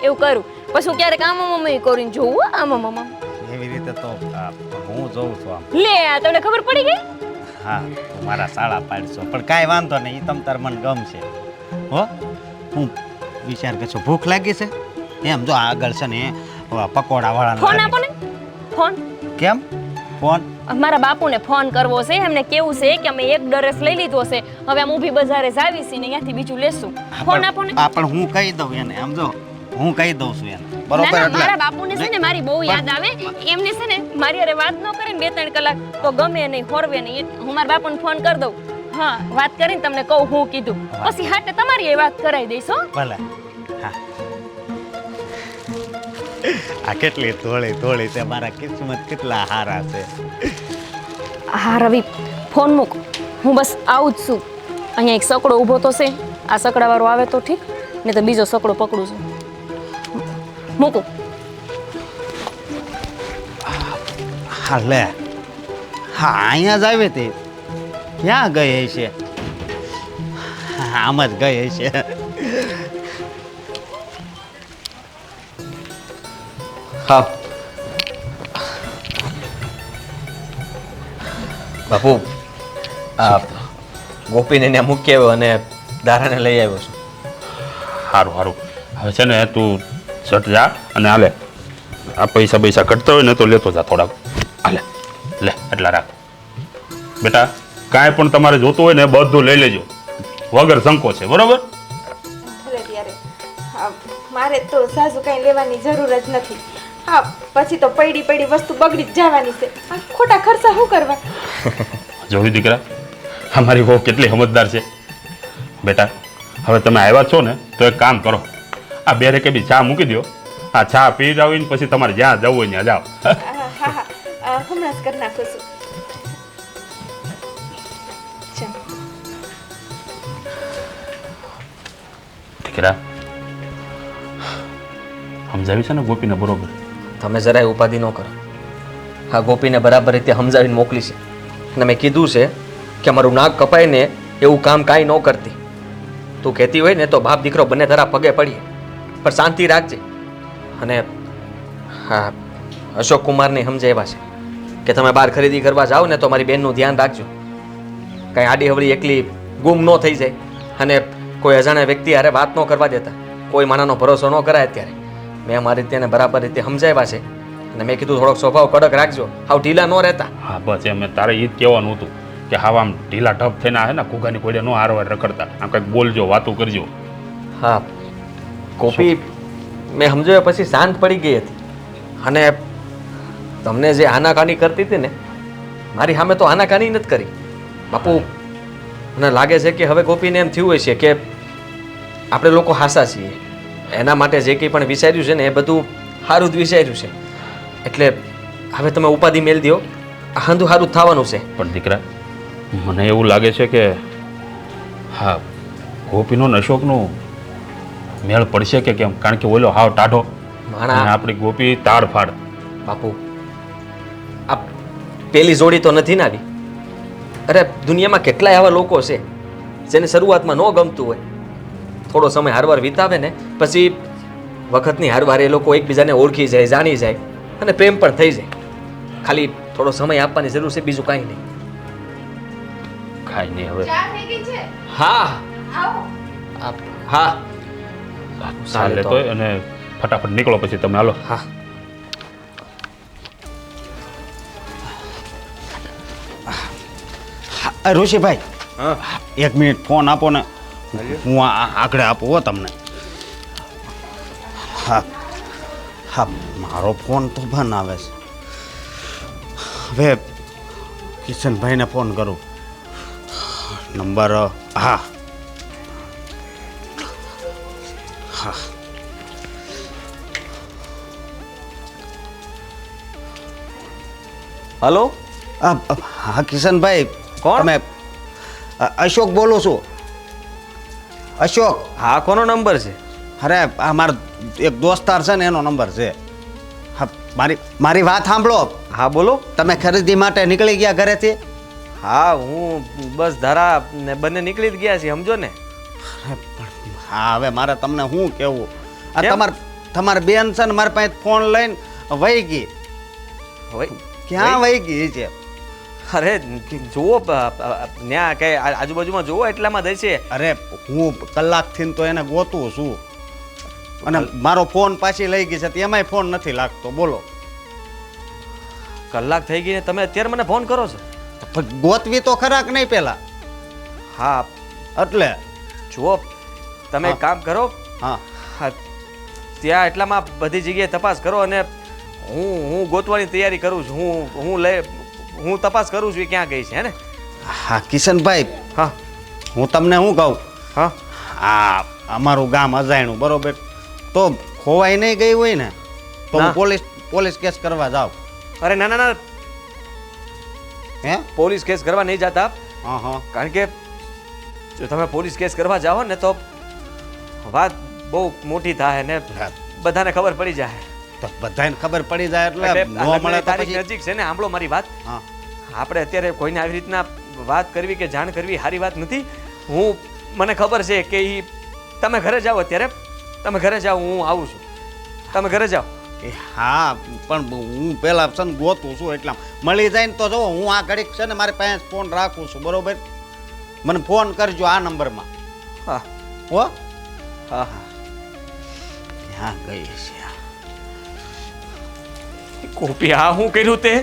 એવું કરું, પછી હું ક્યારેક આમ મમ્મી કરીને જોઉં આમ મમ્મા. એવી રીતે તો હું જોઉં છું આમ. લે આ તમને ખબર પડી ગઈ. હા તું મારા સાળા પાડશો પણ કાંઈ વાંધો નહીં, એ તમ તાર મને ગમશે હો. હું વિચાર કરશો ભૂખ લાગી છે એમ, જો આગળ છે ને પકોડા ફોન આપો વાળા. ને ફોન. કેમ ફોન? મારા બાપુને ફોન કરવો છે, એમને કેવું છે કે અમે એક ડ્રેસ લઈ લીધો છે, હવે આમ ઊભી બજારે જાવી છે ને ત્યાંથી બીજું લેશું. ફોન આપો ને. પણ હું કહી દઉં એને, આમ જો હું કહી દઉં છું એને, ના બરોબર? ના, એટલે મારા બાપુને છે ને મારી બહુ યાદ આવે, એમને છે ને મારી હારે વાત ન કરે ને 2-3 કલાક તો ગમે નહીં, હોરવે નહીં. હું મારા બાપુને ફોન કરી દઉં, હા વાત કરીને તમને કહું હું કીધું, પછી હાટે તમારી એ વાત કરાવી દઈશ હો. ભલે. હા આ કેટલી ધોળી ધોળી છે, મારા કિસ્મત કેટલા હારા છે. હા રવિ ફોન મૂક, હું બસ આવું જ છું. અહીંયા એક સકડો ઊભો તો છે, આ સકડાવાળો આવે તો ઠીક, ને તો બીજો સકડો પકડું છું. મૂકું. હા લે, હા અહીંયા જ આવી હતી, ક્યાં ગઈ છે? આમ જ ગઈ છે. હા બાપુ, આ ગોપીને ત્યાં મૂકી આવ્યો અને દારાને લઈ આવ્યો છું. સારું સારું, હવે છે ને તું ઝટ જા અને હાલે આ પૈસા ઘટતા હોય ને તો લેતો જા થોડાક. હાલે લે એટલા રાખ બેટા, કાંઈ પણ તમારે જોતું હોય ને બધું લઈ લેજો વગર સંકોચે, બરોબર? ભલે ત્યારે મારે તો સાસુ કાંઈ લેવાની જરૂર જ નથી. હા પછી તો પડી વસ્તુ બગડી જ જવાની છે, આ ખોટા ખર્ચા શું કરવા? જોયું દીકરા, અમારી વહુ કેટલી સમજદાર છે. બેટા હવે તમે આવ્યા છો ને તો એક કામ કરો, આ બે રેકે બી ચા મૂકી દો, આ ચા પી જાવ ને પછી તમારે જ્યાં જવું હોય ત્યાં જાઓ. હા હમણાં જ કરી નાખું છું. ચાલ. દીકરા સમજાવી છે ને ગોપીને બરોબર? તમે જરાય ઉપાધિ ન કરો, હા ગોપીને બરાબર રીતે સમજાવીને મોકલી છે, અને મેં કીધું છે કે મારું નાક કપાય ને એવું કામ કાંઈ ન કરતી. તું કહેતી હોય ને તો બાપ દીકરો બંને તારા પગે પડીએ, પણ શાંતિ રાખજે. અને હા અશોક કુમારને સમજાવ્યા છે કે તમે બહાર ખરીદી કરવા જાઓ ને તો મારી બહેનનું ધ્યાન રાખજો, કાંઈ આડી હવળી એકલી ગુમ ન થઈ જાય, અને કોઈ અજાણ્યા વ્યક્તિ હારે વાત ન કરવા દેતા, કોઈ માનાનો ભરોસો ન કરાય. અત્યારે મેં મારી રીતે એને બરાબર રીતે સમજાવ્યા છે, અને મેં કીધું થોડોક સ્વભાવ કડક રાખજો, હાવ ઢીલા ન રહેતા. હા બસ એમ તારે એ જ કહેવાનું હતું કે હાવ આમ ઢીલા ઢપ થઈને આવે ને કુગાની કોડે નો હારવાર રખડતા, આમ કંઈક બોલજો, વાતું કરજો. હા ગોપી મેં સમજાવ્યા પછી શાંત પડી ગઈ હતી, અને તમને જે આનાકાની કરતી હતી ને મારી સામે તો આનાકાની નથી કરી. બાપુ મને લાગે છે કે હવે ગોપીને એમ થયું હોય છે કે આપણે લોકો હાસા છીએ, એના માટે જે કંઈ પણ વિચાર્યું છે ને એ બધું સારું જ વિચાર્યું છે, એટલે હવે તમે ઉપાધિ મેળ દો, હાંધું સારું જ થવાનું છે. પણ દીકરા મને એવું લાગે છે કે હા ગોપીનો ને અશોકનો મેળ પડશે કે કેમ, કારણ કે ઓલો હાવ ટાઢો અને માણા આપણી ગોપી તાડફાડ. બાપુ આ પેલી જોડી તો નથી ને આવી. અરે દુનિયામાં કેટલાય આવા લોકો છે જેને શરૂઆતમાં ન ગમતું હોય, થોડો સમય હારવાર વિતાવે ને પછી વખતની હારવાર એ લોકો એકબીજાને ઓળખી જાય, જાણી જાય અને પ્રેમ પણ થઈ જાય. ખાલી થોડો સમય આપવાની જરૂર છે, બીજું કાંઈ નહીં. કાંઈ નહીં હવે ચા થઈ ગઈ છે? હા આવો. હા ચાલે તો અને ફટાફટ નીકળો પછી તમે હાલો. હા ઋષિભાઈ એક મિનિટ ફોન આપો ને, હું આગળ આપું હો તમને. હા હા મારો ફોન તો બંધ આવે છે, હવે કિશનભાઈને ફોન કરું. નંબર હા હા હલો હા કિશનભાઈ, કોણ? તમે અશોક બોલું છું. અશોક. હા કોનો નંબર છે? અરે આ મારો એક દોસ્તાર છે ને એનો નંબર છે. મારી વાત સાંભળો. હા બોલો. તમે ખરીદી માટે નીકળી ગયા ઘરેથી? હા હું બસ ધારા ને બંને નીકળી જ ગયા છીએ સમજો ને. હા હવે મારે તમને શું કહેવું, આ કેમ? તમારી બેન છે ને મારી પાસે ફોન લઈને વહી ગઈ. હવે ક્યાં વહી ગઈ છે? અરે જુઓ ત્યાં કઈ આજુબાજુમાં જુઓ એટલામાં જ છે. અરે હું કલાકથી તો એને ગોતું છું અને મારો ફોન પાછી લઈ ગઈ છે તો એમાંય ફોન નથી લાગતો. બોલો. કલાક થઈ ગઈ ને તમે અત્યારે મને ફોન કરો છો? પણ ગોતવી તો ખરાક નહીં પેલા. હા એટલે જુઓ તમે એક હા. કામ કરો. હા હા ત્યાં એટલામાં બધી જગ્યાએ તપાસ કરો અને હું ગોતવાની તૈયારી કરું છું. હું તપાસ કરું છું એ ક્યાં ગઈ છે હે ને. હા કિશનભાઈ, હા હું તમને શું કહું, હા આ અમારું ગામ અજાયણું બરોબર, તો ખોવાઈ નહીં ગઈ હોય ને તો હું ના. પોલીસ કેસ કરવા જાઉં. અરે ના ના ના હે? પોલીસ કેસ કરવા નહીં જતા. હા હા કારણ કે જો તમે પોલીસ કેસ કરવા જાઓ ને તો વાત બહુ મોટી થાય ને બધાને ખબર પડી જાય. તો બધાને ખબર પડી જાય એટલે એટલે ન મળે લગ્નની તો તારીખ પછી નજીક છે ને. સાંભળો મારી વાત. હા આપણે અત્યારે કોઈને આવી રીતના વાત કરવી કે જાણ કરવી સારી વાત નથી. મને ખબર છે કે તમે ઘરે જાઓ, અત્યારે તમે ઘરે જાઓ, હું આવું છું. તમે ઘરે જાઓ. એ હા પણ હું પેલા છે ને ગોતું છું એટલા મળી જાય ને તો જો હું આ ઘડીક છે ને મારી પાસે ફોન રાખું છું બરોબર, મને ફોન કરજો આ નંબરમાં. હા હો હા હા ક્યાં ગઈ છે? કોપી હા હું કર્યું તે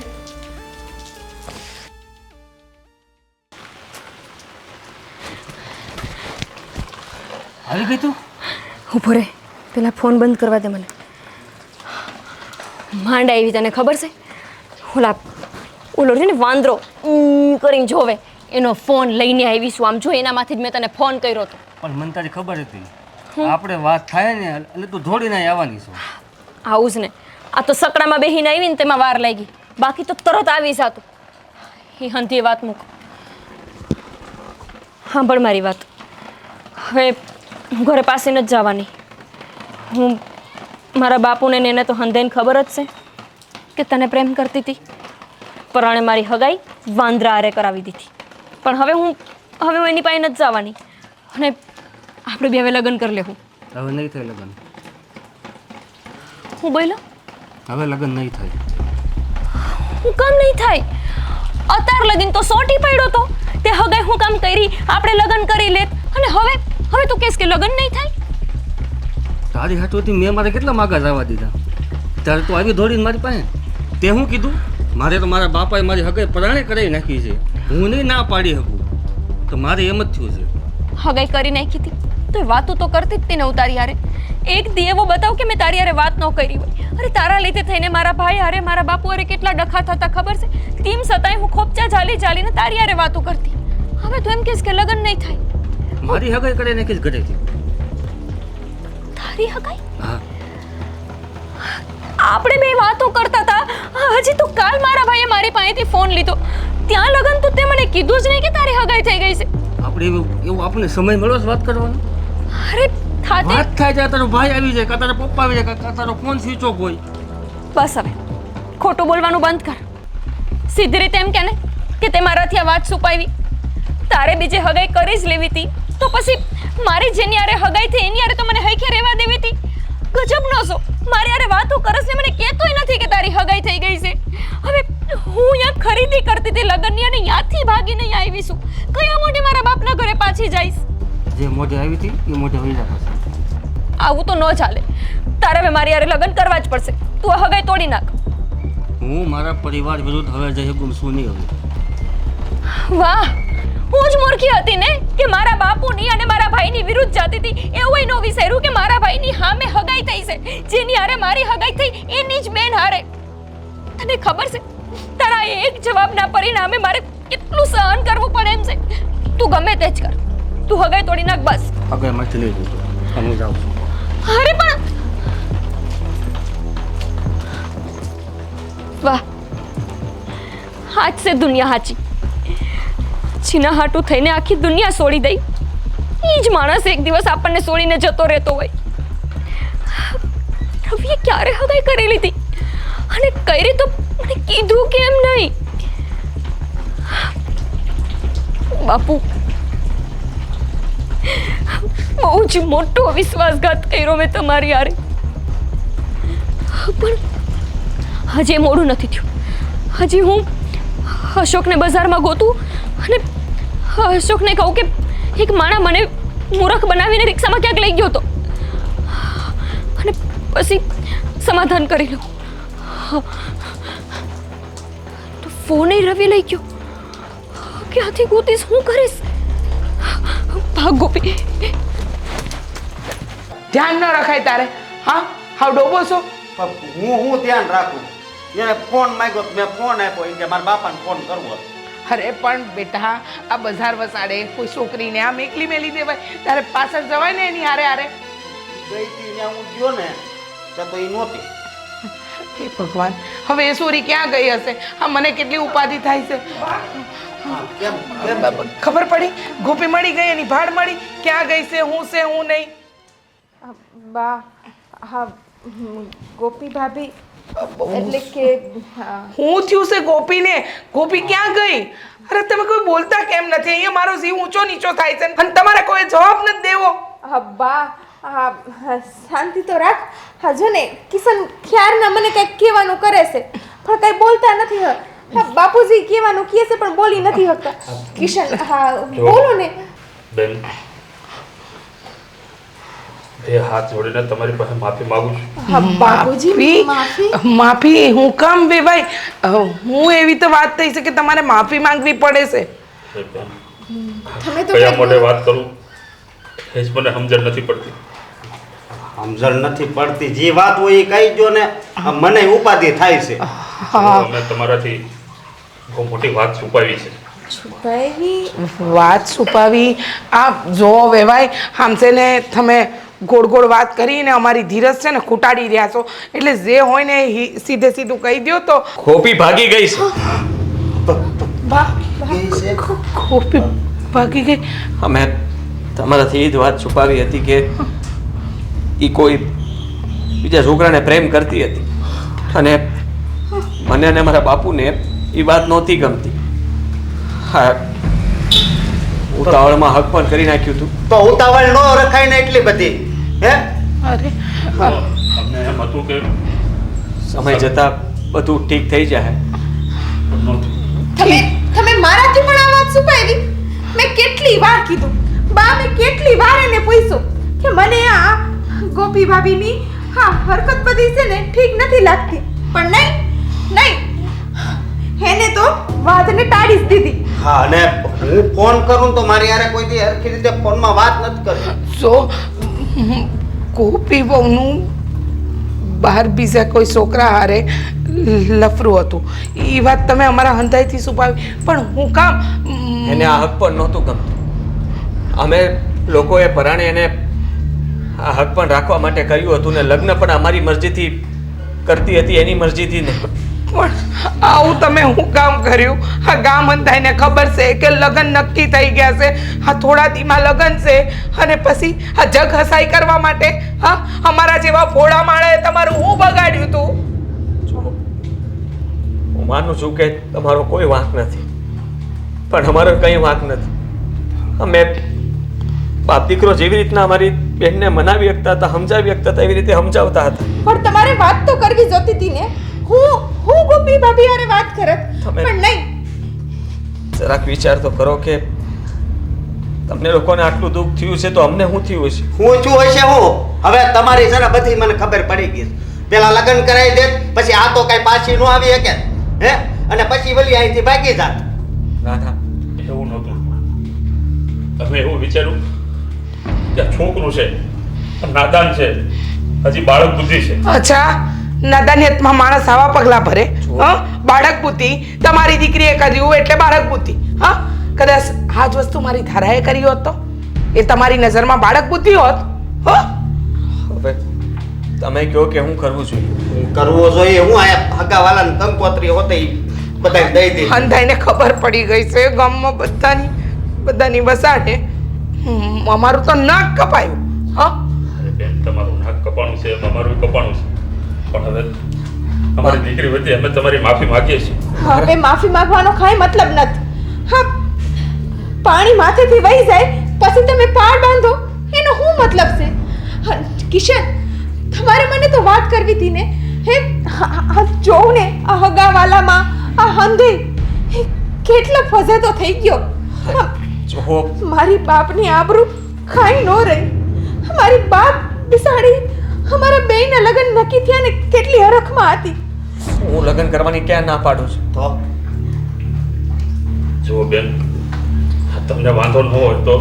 આવી ગઈ તું? ઊભો રે, પેલા ફોન બંધ કરવા દે મને. માંડ આવી, તને ખબર છે? ઓલો છે ને વાંદરો કરીને જોવે એનો ફોન લઈને આવીશું. આમ જો એનામાંથી જ મેં તને ફોન કર્યો હતો. પણ મને તારી ખબર હતી આપણે વાત થાય ને એટલે તું દોડીને અહીં આવવાની છું. આવું જ ને, આ તો સકડામાં બેહીને આવી ને તેમાં વાર લાગી, બાકી તો તરત આવી જાતું. એ હંધી વાત મૂક, સાંભળ મારી વાત. હવે હું ઘરે પાસે નથી જવાની. હું મારા બાપુને ને એને તો હંધેને ખબર જ છે કે તને પ્રેમ કરતી હતી. પરાણે મારી હગાઈ વાંદરા આરે કરાવી દીધી. પણ હવે હું એની પાસે નથી જવાની અને આપણે બે હવે લગ્ન કરી લેવું. હવે નહીં થાય લગ્ન. હું બોલો હવે લગ્ન નહીં થાય. હું કામ નહીં થાય? અત્યાર લગીન તો સોટી પડ્યો તો તે હગાઈ હું કામ કરી, આપણે લગ્ન કરી લેત. અને હવે તું કહેશ કે લગ્ન નહીં થાય? તારી હાથોથી મેં મારે કેટલા માગા જવા દીધા, ત્યારે તું આવી દોડીને મારી પાસે. તે શું કીધું? મારે તો મારા બાપાએ મારી હગાઈ પરાણે કરાવી નાખી છે, હું નહીં ના પાડી શકું. તો મારે એમ જ થયું છે. હગાઈ કરી નાખી હતી તો વાતો તો કરતી જ તેને તારી હારે. એક દી એવો બતાવ કે મેં તારી હારે વાત ન કરી હોય. અરે તારા લીધે થઈને મારા ભાઈ હારે, મારા બાપુ હારે કેટલા ડખા થતા ખબર છે? તેમ છતાંય હું ખોપચા ચાલીને તારી હારે વાતો કરતી. હવે તું એમ કહેશ કે લગ્ન નહીં થાય? મારી હગાઈ કરી નાખી ઘરેથી. તારી હગાઈ? હા, આપણે બે વાતો કરતા હતા, હજી તો કાલ મારા ભાઈએ મારી પાસેથી ફોન લીધો. ત્યાં લગન તો તે મને કીધું જ નહીં કે તારી હગાઈ થઈ ગઈ છે. આપણે એવું આપણને સમય મળ્યો છે વાત કરવાનો? અરે થાતે વાત થાય ત્યારે તારો ભાઈ આવી જાય, કાં તારા પપ્પા આવી જાય, કાં તારો ફોન સ્વિચ ઓફ હોય. બસ હવે ખોટું બોલવાનું બંધ કર. સીધી રીતે એમ કે ને કે તે મારાથી આ વાત છુપાવી. તારે બીજે હગાઈ કરી જ લેવી હતી તો પછી મારી જેની હારે હગાઈ થઈ એની હારે તો મને હૈખે રહેવા દેવી હતી. ગજબ નો છો, મારી હારે વાતો કરસ ને મને કહેતોય નથી કે તારી હગાઈ થઈ ગઈ છે. હવે હું અહીંયા ખરીદી કરતી હતી લગ્નની અને ત્યાંથી ભાગીને અહીંયા આવી છું. કયા મોઢે મારા બાપના ઘરે પાછી જઈશ? જે મોઢે આવી હતી એ મોઢે વહી જા પાછી. આવું તો ન ચાલે. તારે હવે મારી હારે લગ્ન કરવા જ પડશે. તું આ હગાઈ તોડી નાખ. હું મારા પરિવાર વિરુદ્ધ હવે જઈ ગુમશું નહીં. હવે વાહ, હું જ મૂર્ખી હતી ને કે મારા બાપુની અને મારા ભાઈની વિરુદ્ધ જતી હતી. એવું ન વિચાર્યું કે મારા ભાઈની સામે હગાઈ થઈ છે, જેની હારે મારી હગાઈ થઈ એની જ બેન હારે. તને ખબર છે તારા એક જવાબના પરિણામે મારે કેટલું સહન કરવું પડે એમ છે. તું ગમે તે જ કર, તું હગાઈ તોડી નાખ બસ. આગળ માંથી લઈ જજો, હું જાઉં છું. અરે પણ વાહ, હાથ સે દુનિયા હાચી. છીના હાટું થઈને આખી દુનિયા છોડી દઈ. એ જ માણસ એક દિવસ આપણને છોડીને જતો રહેતો હોય. રવિએ ક્યારે હગાઈ કરી લીધી અને કરી તો મને કીધું કેમ નહીં? બાપુ, બહુ જ મોટો વિશ્વાસઘાત કર્યો મેં તમારી હારે, પણ હજી મોડું નથી થયું. હજી હું અશોકને બજારમાં ગોતું અને અશોકને કહું કે એક માણસ મને મૂર્ખ બનાવીને રિક્ષામાં ક્યાંક લઈ ગયો હતો અને પછી સમાધાન કરી લઉં. તો ફોને રવિ લઈ ગયો. ક્યાંથી ગોતીશ? હું કરીશ? ભાગ ગોપી. ધ્યાન ન રખાય તારે. હા, હાવ ડોબો છો. પણ હું ધ્યાન રાખું. એને ફોન માંગ્યો તો મેં ફોન આપ્યો કે મારા બાપાને ફોન કરવો. અરે પણ બેટા, આ બજાર વસાડે કોઈ છોકરીને આમ એકલી મેલી દેવાય? તારે પાછળ જવાય ને એની હારે હારે. ગઈ હતી ત્યાં હું ગયો ને ત્યાં તો એ નહોતી. હે ભગવાન, હવે એ સોરી ક્યાં ગઈ હશે? હા, મને કેટલી ઉપાધિ થાય છે. કેમ ખબર પડી? ગોપી મળી ગઈ, એની ભાડ મળી. ક્યાં ગઈ છે, હું નહીં? બા, હા, ગોપી ભાભી એટલે કે હું થયું છે ગોપીને? ગોપી ક્યાં ગઈ? અરે તમે કોઈ બોલતા કેમ નથી? અહીંયા મારો જીવ ઊંચો નીચો થાય છે અને તમારે કોઈ જવાબ નથી દેવો. બા, શાંતિ તો રાખ. હા જો ને, કિશન ખ્યારના મને કંઈક કહેવાનું કરે છે પણ કંઈ બોલતા નથી. બાપુજી કહેવાનું કહે છે પણ બોલી નથી શકતા. કિશન, હા બોલો ને. બેન, બે હાથ જોડીને તમારી પાસે માફી માંગુ છું. હા બાપુજી, માફી. માફી હું કામ વેવાય? હું એવી તો વાત થઈ છે કે તમારે માફી માંગવી પડે છે. તમે તો કયા મોઢે વાત કરું એ જ મને સમજણ નથી પડતી. સમજણ નથી પડતી. જે વાત હોય એ કહી દો ને. મને ઉપાધિ થાય છે. અમે તમારાથી બહુ મોટી વાત છુપાવી છે. છુપાવી વાત છુપાવી? આ જો વેવાય, આમ છે ને તમે ગોળ ગોળ વાત કરીને અમારી ધીરજ છે ને ખૂટાડી રહ્યા છો. એટલે જે હોય ને સીધે સીધું કહી દો તો. ગોપી ભાગી ગઈ છે. ગોપી ભાગી ગઈ? અમે તમારાથી એ જ વાત છુપાવી હતી કે એ કોઈ બીજા છોકરાને પ્રેમ કરતી હતી અને મને અને મારા બાપુને એ વાત નહોતી ગમતી. હા, ઉતાવળમાં હક પણ કરી નાખ્યું હતું. તો ઉતાવળ ન રખાય ને એટલી બધી. હે? અરે અમને એમ હતું કે સમય જતાં બધું ઠીક થઈ જાય. નહોતું. તમે મારાથી પણ આ વાત છુપાવી? મેં કેટલી વાર કીધું બા, મેં કેટલી વાર એને પૂછ્યું કે મને આ ગોપી ભાભીની હરકત બધી છે ને ઠીક નથી લાગતી, પણ નહીં, એને તો વાતને ટાળી જ દીધી. હા, અને હું ફોન કરું તો મારી યારે કોઈ દી હરખી રીતે ફોનમાં વાત નથી કરી. જો ગોપી બહુનું બહાર બીજા કોઈ છોકરા હારે લફરું હતું. એ વાત તમે અમારા હંધાઈથી છુપાવી, પણ હું કામ? એને આ હક પણ નહોતું ગમતું. અમે લોકોએ પરાણે એને આ હક પણ રાખવા માટે કર્યું હતું ને લગ્ન પણ અમારી મરજીથી કરતી હતી, એની મરજીથી નહીં. પણ આવું તમે હું કામ કર્યું? આ ગામ અંધાઈને ખબર છે કે લગ્ન નક્કી થઈ ગયા છે. આ થોડા દીમાં લગ્ન છે અને પછી આ જગ હસાઈ કરવા માટે અમારા જેવા ફોડા માળાએ તમારું હું બગાડ્યું હતું? હું માનું છું કે તમારો કોઈ વાંક નથી, પણ અમારો કંઈ વાંક નથી. અમે બાપ દીકરો જેવી રીતના અમારી બહેનને મનાવી શકતા હતા, સમજાવી શકતા હતા, એવી રીતે સમજાવતા હતા. પણ તમારે વાત તો કરવી જોતી હતી ને. હું ગોપી ભાભી હારે વાત કરત, પણ નહીં. જરાક વિચાર તો કરો કે તમને લોકોને આટલું દુઃખ થયું છે તો અમને શું થયું હશે? હું છું હશે હું? હવે તમારી જરા બધી મને ખબર પડી ગઈ. પેલા લગ્ન કરાવી દે, પછી આ તો કઈ પાછી ન આવી શકે. હે? અને પછી વળી અહીંથી ભાગી જાત. ના ના, એવું નહોતું. તમે એવું વિચાર્યું કે આ છોકરું છે, નાદાન છે, હજી બાળક બુદ્ધિ છે. અચ્છા, નાદાનિયતમાં માણસ આવા પગલા ભરે? બાળક બુદ્ધિ તમારી દીકરીએ કર્યું એટલે બાળક બુદ્ધિ? હા, કદાચ આ જ વસ્તુ મારી ધારાએ કરી હોત તો એ તમારી નજરમાં બાળક બુદ્ધિ હોત. હવે તમે કહો કે હું કરવું જોઈએ? કરવો જોઈએ. હું આયા હગાવાલાને કંકોત્રી હોતે બધા દઈ દઈ. અંધાઈને ખબર પડી ગઈ છે ગામમાં બધાની વસાડે. અમારું તો નાક કપાયું. અરે બેન, તમારું નાક કપાણું છે, અમારું કપાણું છે, પણ હવે અમારી દીકરી વતી અમે તમારી માફી માંગીએ છીએ. હવે માફી માંગવાનો કાંઈ મતલબ નથી. હા, પાણી માથેથી વહી જાય પછી તમે પાડ બાંધો એનો શું મતલબ છે? હા, કિશન, તમારે મને તો વાત કરવી હતી ને. હે, આ જોઉં ને આ હગાવાલામાં આ હંધે કેટલો ફઝેતો થઈ ગયો. હા, જો મારી બાપની આબરૂ કાંઈ નો રહી. મારી બાપ બિસાડી અમારા બેયના લગ્ન નક્કી થયા ને કેટલી હરખમાં હતી. હું લગ્ન કરવાની ક્યાં ના પાડું છું? તો જુઓ બેન, તમને વાંધો ન હોય તો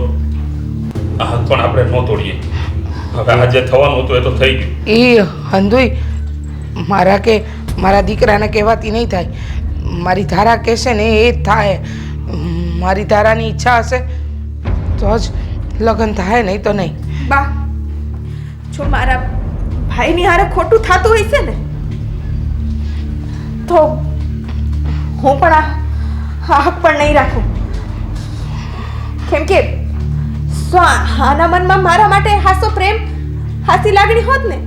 આ હાથ પણ આપણે ન તોડીએ. હવે આ જે થવાનું હતું એ તો થઈ ગયું. એ હંધુઈ મારા કે મારા દીકરાને કહેવાતી નહીં થાય. મારી ધારા કહેશે ને એ જ થાય. મારી ધારાની ઈચ્છા હશે તો જ લગ્ન થાય, નહીં તો નહીં. બા, જો મારા ભાઈની હારે ખોટું થતું હોય છે ને તો હું પણ આ હક પણ નહીં રાખું. કેમ કે આના મનમાં મારા માટે હાસો પ્રેમ, હાસી લાગણી હોત ને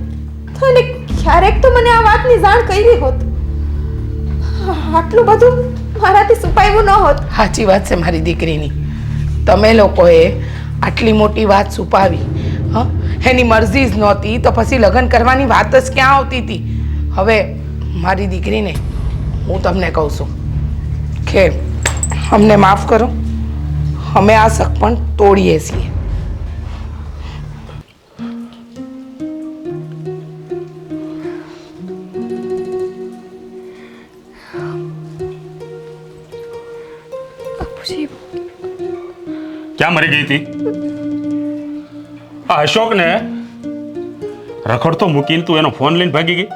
તો એને ક્યારેક તો મને આ વાતની જાણ કરી હોત. આટલું બધું મારાથી છુપાયું ન હોત. સાચી વાત છે મારી દીકરીની. તમે લોકોએ આટલી મોટી વાત છુપાવી. હા, એની મરજી જ નહોતી તો પછી લગ્ન કરવાની વાત જ ક્યાં આવતી હતી? હવે મારી દીકરીને હું તમને કહું છું કે અમને માફ કરો, અમે આ શક પણ તોડીએ છીએ. બાપુજી, ક્યાં મરી ગઈ હતી? આ અશોકને રખડતો મૂકીને તું એનો ફોન લઈને ભાગી ગઈ?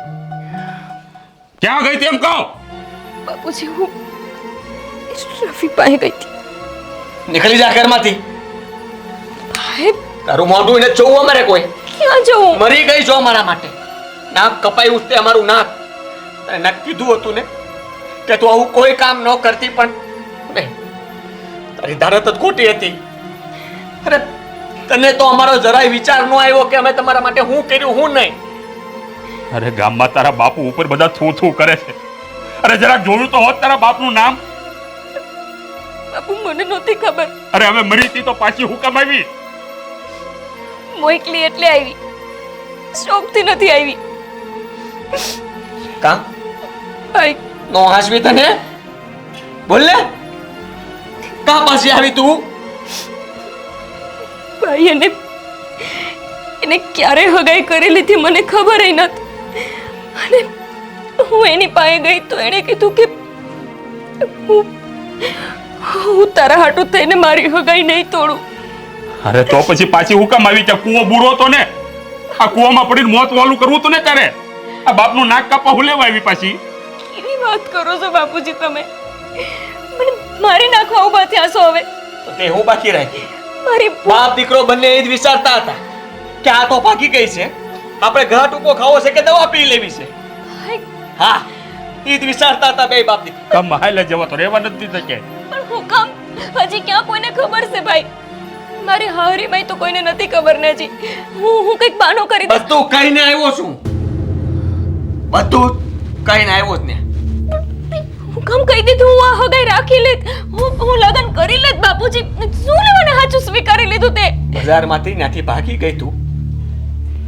ક્યાં ગઈ તેમ કહો. બાપુજી, હું રફી પાસે ગઈ હતી. નીકળી જા ઘરમાંથી. ભાઈ, તારું મોઢું એને જોવું અમારે કોઈ? ક્યાં જવું? મરી ગઈ જો અમારા માટે. નાક કપાયું તે અમારું નાક. તને નાક કીધું હતું ને કે તું આવું કોઈ કામ ન કરતી, પણ નહીં, તારી ધારત જ ખોટી હતી. અરે તને તો અમારો જરાય વિચાર ન આવ્યો કે અમે તમારા માટે શું કર્યું શું નહીં. અરે ગામમાં તારા બાપુ ઉપર બધા થૂ થૂ કરે છે. અરે જરાક જોયું તો હોત તારા બાપનું નામ. બાપુ, મને નહોતી ખબર. અરે હવે મરી હતી તો પાછી હુકમ આવી. મોકલી એટલે આવી, શોખથી નથી આવી. કામ ભાઈ, નો હાસવી તને બોલ ને. કા પાછી આવી તું? ભાઈ, એને ક્યારે હગાઈ કરેલી હતી મને ખબર ય નથી. અને હું એની પાસે ગઈ તો એણે કીધું કે હું તારા હાટું થઈને મારી હગાઈ નહીં તોડું. અરે તો પછી પાછી હુકમ આવી? ત્યાં કૂવો બૂરો હતો ને, આ કૂવામાં પડીને મોત વાલું કરવું હતું ને તારે. આ બાપનું નાક કાપવા હું લેવા આવી પાછી? કેવી વાત કરો છો બાપુજી તમે? મને મારી નાખવા ઉભા થયા છો હવે. તો તે હું બાકી રાખી? મારી બાપ દીકરો બંને એ જ વિચારતા હતા કે આ તો ભાગી ગઈ છે, આપણે ઘા ટૂંકો ખાવો છે કે દવા પી લેવી છે. ભાઈ, હા, એ જ વિચારતા હતા બે બાપ દીકરો. કમ હાલે જવા તો રહેવા નથી શકે. પણ હું કામ? હજી ક્યાં કોઈને ખબર છે ભાઈ? મારી હારી ભાઈ તો કોઈને નથી ખબર ને હજી. હું કંઈક બહાનો કરી દઉં. બધું કહીને આવ્યો છું, બધું કહીને આવ્યો જ ને. હું કામ કહી દીધું? હું આ હગાઈ રાખી લેત, હું લગ્ન કરી લેત બાપુજી. શું લેવાને હાચું સ્વીકારી લીધું તે? બજારમાંથી ત્યાંથી ભાગી ગઈ તું.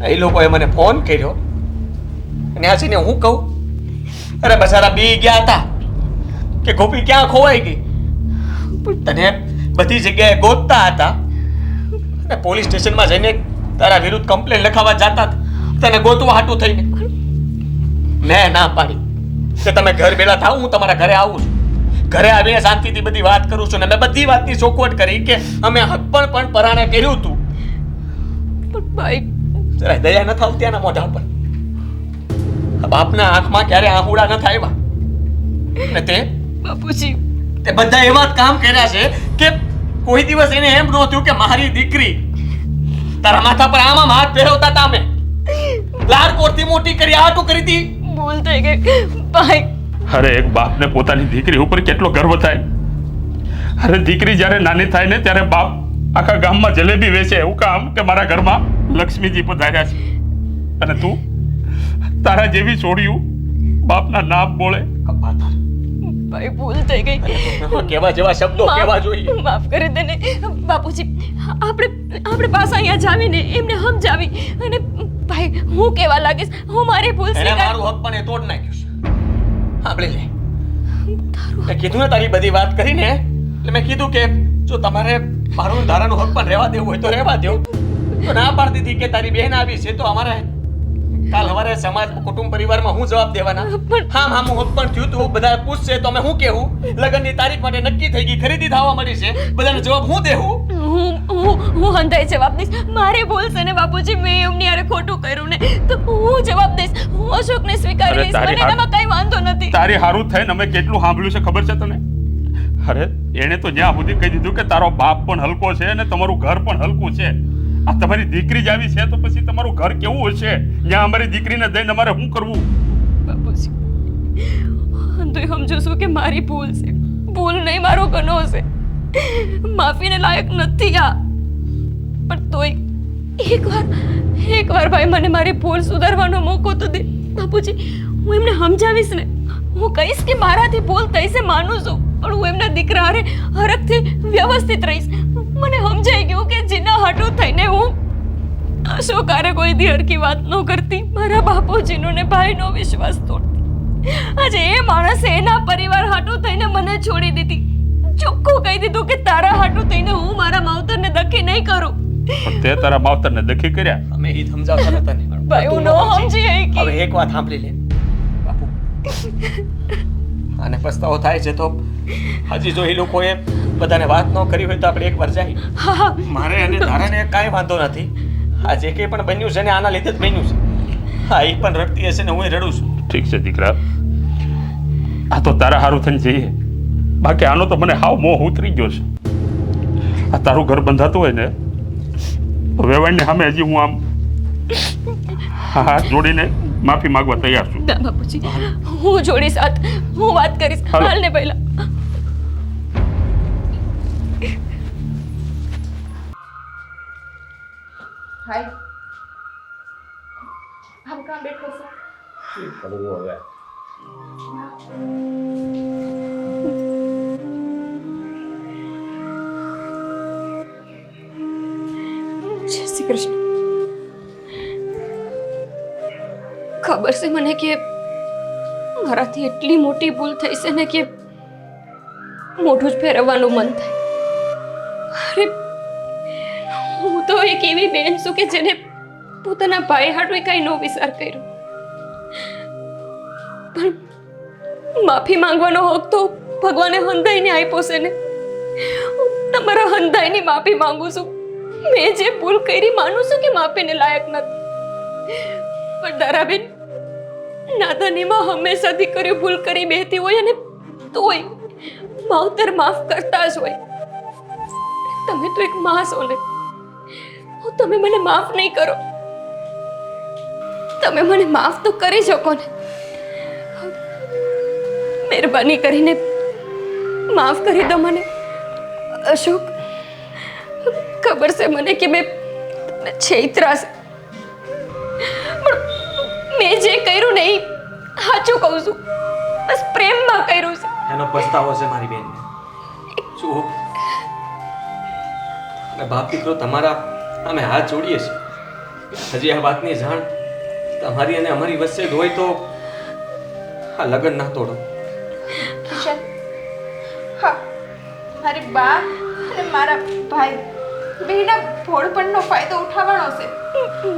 એ લોકોએ મને ફોન કર્યો અને હસીને હું કહું, અરે બસારા બી ગયા હતા કે ગોપી ક્યાં ખોવાઈ ગઈ. તને બધી જગ્યાએ ગોતતા હતા અને પોલીસ સ્ટેશનમાં જઈને તારા વિરુદ્ધ કમ્પ્લેન લખાવવા જતા હતા, તને ગોતવા હાટું થઈને. મેં ના પાડી કે તમે ઘર બેઠા થાવ, હું તમારા ઘરે આવું છું. ઘરે આવીને શાંતિથી બધી વાત કરું છું ને મેં બધી વાતની ચોખવટ કરી કે અમે હક પણ પરાણે કર્યું હતું. પણ ભાઈ, જરા દયા ન આવતી એના મોઢા ઉપર. આ બાપના આંખમાં ક્યારે આંહુડા ન થાય ને બાપુજી, તે બધા એવા જ કામ કર્યા છે કે કોઈ દિવસ એને એમ ન થયું કે મારી દીકરી તારા માથા પર આમ હાથ ફેરવતા હતા. અમે લાડકોરથી મોટી કરી આટું કરી હતી. ભૂલ થઈ ગઈ ભાઈ. અરે એક બાપને પોતાની દીકરી ઉપર કેટલો ગર્વ થાય. અરે દીકરી જ્યારે નાની થાય ને ત્યારે બાપ આખા ગામમાં જલેબી વેચે એવું કામ કે મારા ઘરમાં લક્ષ્મીજી પધાર્યા છે. અને તું તારા જેવી છોડ્યું બાપના નામ બોલે. કપાતર ભાઈ ભૂલ થઈ ગઈ. કેવા જેવા શબ્દો કેવા જોઈએ. માફ કરી દે ને બાપુજી. આપણે પાછા અહીંયા જાવીને એમને સમજાવી અને ભાઈ હું કેવા લાગીશ, હું મારી ભૂલ એને સ્વીકાર. મારું હક પણ એ તોડ નાખ્યું છે. સાંભળી લે, મેં કીધું ને તારી બધી વાત કરીને એટલે મેં કીધું કે જો તમારે મારું ધારાનું હક પણ રહેવા દેવું હોય તો રહેવા દો. તો ના પાડતી હતી કે તારી બહેન આવી છે તો અમારે કાલ સવારે સમાજ કુટુંબ પરિવારમાં હું જવાબ દેવાના. હા હા હું પણ થયું તું, બધા પૂછશે તો અમે શું કહેવું? લગ્નની તારીખ માટે નક્કી થઈ ગઈ, ખરીદી થવા મળી છે, બધાને જવાબ હું દેવું? હું હંધાઈ જવાબ દઈશ. મારી ભૂલ છે ને બાપુજી, મેં એમની હારે ખોટું કર્યું ને તો હું જવાબ દઈશ. હું અશોકને સ્વીકારી લઈશ, મને એનામાં કઈ વાંધો નથી. તારી હારું થઈને અમે કેટલું સાંભળ્યું છે ખબર છે તને? અરે એણે તો જ્યાં સુધી કહી દીધું કે તારો બાપ પણ હલકો છે અને તમારું ઘર પણ હલકું છે. આ તમારી દીકરી જ આવી છે તો પછી તમારું ઘર કેવું હશે? જ્યાં અમારી દીકરીને દઈને અમારે શું કરવું? બાપુજી તો સમજો છું કે મારી ભૂલ છે, ભૂલ નહીં મારો ગુનો છે, માફીને લાયક નથી આ. પણ તોય એકવાર ભાઈ મને મારી ભૂલ સુધારવાનો મોકો તો દે બાપુજી. હું એમને સમજાવીશ ને, હું કહીશ કે મારાથી ભૂલ થઈ છે, માનું છું, પણ હું એમના દીકરા હારે હરખથી વ્યવસ્થિત રહીશ. મને સમજાઈ ગયું કે જેના હાટું થઈને હું અશોક હારે કોઈ દી હરખી વાત ન કરતી, મારા બાપુજીનો ને ભાઈનો વિશ્વાસ તોડતી. આજે એ માણસે એના પરિવાર હાટું થઈને મને છોડી દીધી. ચોખ્ખું કહી દીધું કે તારા હાટું થઈને હું મારા માવતરને દખી નહીં કરું. પણ તે તારા માવતરને દખી કર્યા. અમે એ સમજાવતા નતા ને. ભાઈ હું ન સમજી શકી. હવે એક વાત સાંભળી લે બાપુ, આને પસ્તાવો થાય છે તો હજી જો એ લોકોએ બધાને વાત ન કરી હોય તો આપણે એકવાર જાય. હા મારે અને તારાને કાંઈ વાંધો નથી. આ જે કંઈ પણ બન્યું છે ને આના લીધે જ બન્યું છે. હા એ પણ રડતી હશે ને હું રડું છું. ઠીક છે દીકરા, આ તો તારા હારું થઈને જઈએ. બાકી આનો તો મને હાવ મોહ ઉતરી ગયો છે. આ તારું ઘર બંધાતું હોય ને તો વેવાણની સામે હજી હું આમ હાથ જોડીને માફી માંગવા તૈયાર છું. ના બાપુજી, હું જોડીશ હાથ, હું વાત કરીશ. હાલો. હાલ ને પહેલા હાય આમ કાં બેઠો છો? જય શ્રી કૃષ્ણ. ખબર છે મને કે મારાથી એટલી મોટી ભૂલ થઈ છે ને કે મોઢું જ ફેરવવાનું મન થાય. અરે હું તો એક એવી બેન છું કે જેને પોતાના ભાઈ હાટું કઈ નો વિચાર કર્યો, પણ માફી માંગવાનો હક તો ભગવાને હંધાઈને આપ્યો છે ને. હું તમારા હંધાઈની માફી માંગુ છું. મેં જે ભૂલ કરી માનું છું કે માફીને લાયક નથી, પણ દારાબેન નાદાનીમાં હંમેશા દીકરીઓ ભૂલ કરી બેહતી હોય અને તોય માવતર માફ કરતા જ હોય. તમે તો એક માં છો ને, તમે મને માફ નહીં કરો. તમે મને માફ તો કરી શકો ને. મહેરબાની કરીને માફ કરી દો મને. અશોક, ખબર છે મને કે મેં છેતરા છે, પણ મેં જે કર્યું ને એ સાચું કહું છું, બસ પ્રેમમાં કર્યું છે. એનો પસ્તાવો છે મારી બેન. શું અમે બાપ દીકરો તમારા અમે હાથ જોડીએ છીએ. હજી આ વાતની જાણ તમારી અને અમારી વચ્ચે જ હોય તો આ લગ્ન ના તોડો. કિશન, હા મારી બા અને મારા ભાઈ બેના ભોળપણનો ફાયદો ઉઠાવવાનો છે.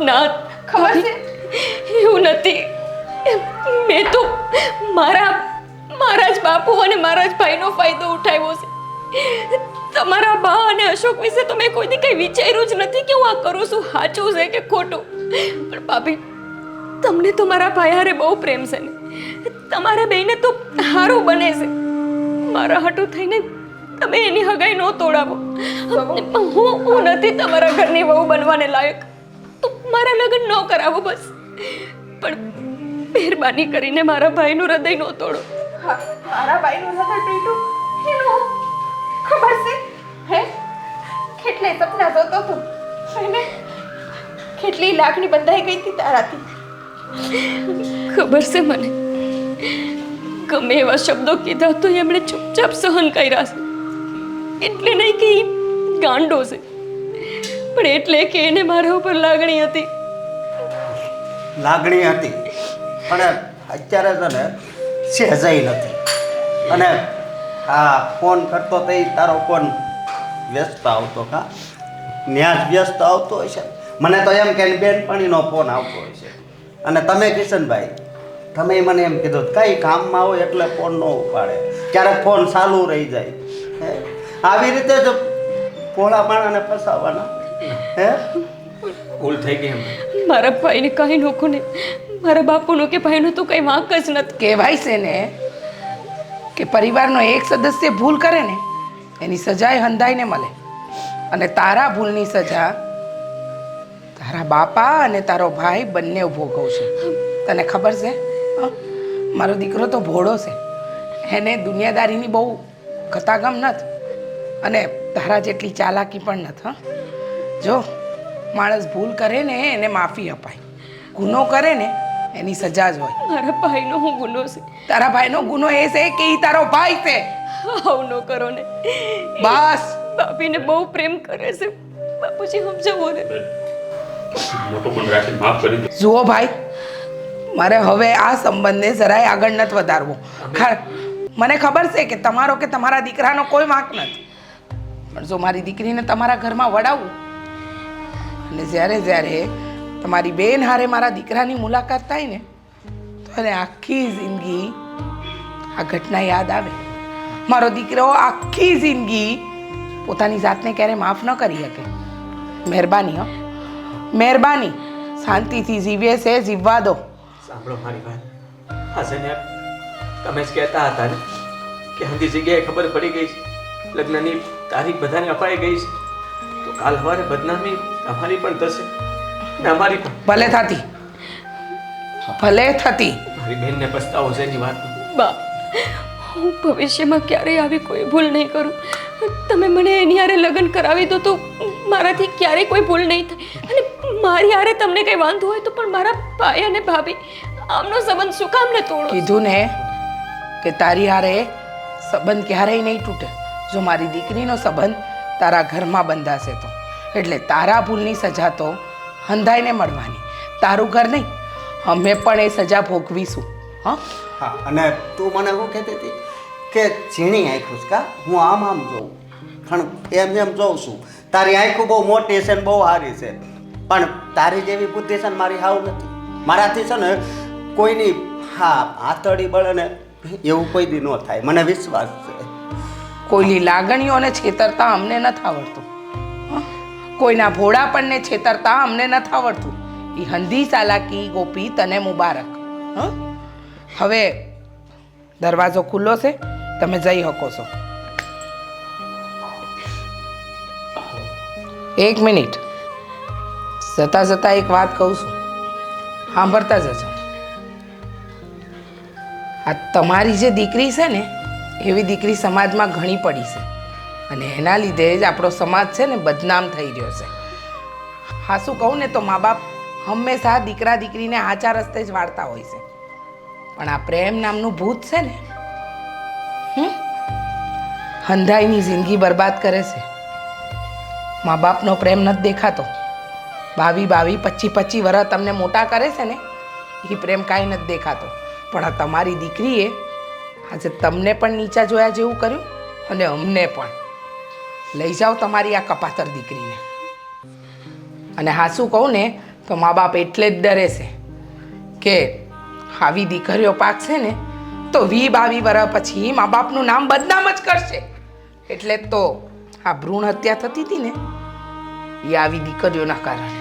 ના, ખબર છે? એવું નથી. મેં તો મારા જ બાપુ અને મારા જ ભાઈનો ફાયદો ઉઠાવ્યો છે. તમારા બા અને અશોક વિશે તો મેં કોઈ દી કંઈ વિચાર્યું જ નથી કે હું આ કરું છું સાચું છે કે ખોટું. પણ ભાભી, તમને તો મારા ભાઈ હારે બહુ પ્રેમ છે ને. તમારા બેને તો હારું બને છે. મારા હાટું થઈને તમે એની હગાઈ ન તોડાવો. હું નથી તમારા ઘરની વહુ બનવાને લાયક, તો મારા લગ્ન ન કરાવો બસ. પણ મહેરબાની કરીને મારા ભાઈનું હૃદય ન તોડો. હા, મારા ભાઈનું હૃદય તૂટ્યું એનું ખબર છે? હે કેટલાય સપના જોતો હતો એને, કેટલી લાગણી બંધાઈ ગઈ હતી તારાથી. ખબર છે મને, ગમે એવા શબ્દો કીધા તો એમણે ચૂપચાપ સહન કર્યા છે. એટલે નહીં કે ઈ ગાંડો છે, પણ એટલે કે એને મારા ઉપર લાગણી હતી. લાગણી હતી પણ અત્યારે તો ને સહેજાઈ નથી. અને આ ફોન કરતો તો ઈ તારો ફોન વ્યસ્ત આવતો કા ન્યા જ વ્યસ્ત આવતો હોય છે. મને તો એમ કે બેનપણીનો ફોન આવતો હોય છે. અને તમે કિશનભાઈ તમે મને એમ કીધું કઈ કામમાં હોય એટલે ફોન ન ઉપાડે, ક્યારેક ફોન ચાલુ રહી જાય. હે આવી રીતે જ ભોળા માણાને ફસાવવાના. હે ભૂલ થઈ ગઈ એમ. મારા ભાઈને કાંઈ નોખો ને, મારા બાપુનો કે ભાઈનો તો કંઈ વાંક જ નથી. કહેવાય છે ને કે પરિવારનો એક સદસ્ય ભૂલ કરે ને એની સજા એ હંધાઈને મળે. અને તારા ભૂલની સજા તારા બાપા અને તારો ભાઈ બંને ભોગવશે. તને ખબર છે? હં? મારો દીકરો તો ભોળો છે, એને દુનિયાદારીની બહુ ગતાગમ નથી અને તારા જેટલી ચાલાકી પણ નથી. જો માણસ ભૂલ કરે ને એને માફી અપાય, ગુનો કરે ને એની સજા જ હોય. મારા ભાઈનો હું ગુનો છે? તારા ભાઈનો ગુનો એ છે કે ઈ તારો ભાઈ છે. આવું ન કરો ને. બસ બાપીને બહુ પ્રેમ કરે છે. બાપુજી સમજાવો ને. મોટો પણ રાખીને માફ કરી દો. જુઓ ભાઈ, મારે હવે આ સંબંધને જરાય આગળ નથી વધારવો. મને ખબર છે કે તમારો કે તમારા દીકરાનો કોઈ વાંક નથી, પણ જો મારી દીકરીને તમારા ઘરમાં વડાવું અને જ્યારે તમારી બેન હારે મારા દીકરાની મુલાકાત થાય ને તો એને આખી જિંદગી આ ઘટના યાદ આવે. મારો દીકરો આખી જિંદગી પોતાની જાતને ક્યારે માફ ન કરી શકે. મહેરબાની હો, મહેરબાની. શાંતિથી જીવે છે, જીવવા દો. સાંભળો મારી વાત. હા છે ને, તમે જ કહેતા હતા ને કે હંધી જગ્યાએ ખબર પડી ગઈ છે, લગ્નની તારીખ બધાને અપાઈ ગઈ છે, તો કાલ સવારે બદનામી અમારી પણ થશે ને અમારી પણ. ભલે થતી, ભલે થતી. મારી બહેનને પસ્તાવો છે એની વાત. બા, હું ભવિષ્યમાં ક્યારેય આવી કોઈ ભૂલ નહીં કરું. તમે મને એની હારે લગ્ન કરાવી દો તો મારાથી ક્યારેય કોઈ ભૂલ નહીં થાય. અને મારી હારે તમને કંઈ વાંધો હોય તો પણ મારા ભાઈ અને ભાભી આમનો સંબંધ શું કામ ને તોડો? કીધું ને કે તારી હારે સંબંધ ક્યારેય નહીં તૂટે. જો મારી દીકરીનો સંબંધ તારા ઘરમાં બંધાશે તો એટલે તારા ભૂલની સજા તો હંધાઈને મળવાની, તારું ઘર નહીં. અમે પણ એ સજા ભોગવીશું. હા હા. અને તું મને શું કહેતી હતી કે ઝીણી આંખું છે કા હું આમ જોઉં પણ એમ જોઉં છું. તારી આંખું બહુ મોટી છે ને બહુ સારી છે, પણ તારી જેવી બુદ્ધિ છે ને મારી હાવ નથી. મારાથી છે ને કોઈની આતડી બળે ને એવું કોઈ દી ન થાય, મને વિશ્વાસ છે. કોઈની લાગણીઓને છેતરતા અમને નથી આવડતું. હં? કોઈના ભોળાપણને છેતરતા અમને નથી આવડતું. એ હંધી ચાલાકી ગોપી તને મુબારક. હં? હવે દરવાજો ખુલ્લો છે, તમે જઈ શકો છો. એક મિનિટ, જતા જતા એક વાત કહું છું, સાંભળતા જજો. આ તમારી જે દીકરી છે ને એવી દીકરી સમાજમાં ઘણી પડી છે અને એના લીધે જ આપણો સમાજ છે ને બદનામ થઈ રહ્યો છે. હા, શું કહું ને તો મા બાપ હંમેશા દીકરા દીકરીને આચા રસ્તે જ વાળતા હોય છે, પણ આ પ્રેમ નામનું ભૂત છે ને હંધાઈની જિંદગી બરબાદ કરે છે. મા બાપનો પ્રેમ નથી દેખાતો. 22-25 વર્ષ તમને મોટા કરે છે ને એ પ્રેમ કાંઈ નથી દેખાતો. પણ આ તમારી દીકરીએ આજે તમને પણ નીચા જોયા જેવું કર્યું અને અમને પણ. લઈ જાઓ તમારી આ કપાતર દીકરીને. અને હા, શું કહું ને તો મા બાપ એટલે જ ડરે છે કે આવી દીકરીઓ પાકશે ને તો 22 વર્ષ પછી મા બાપનું નામ બદનામ જ કરશે. એટલે જ તો આ ભ્રૂણ હત્યા થતી હતી ને એ આવી દીકરીઓના કારણે.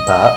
હા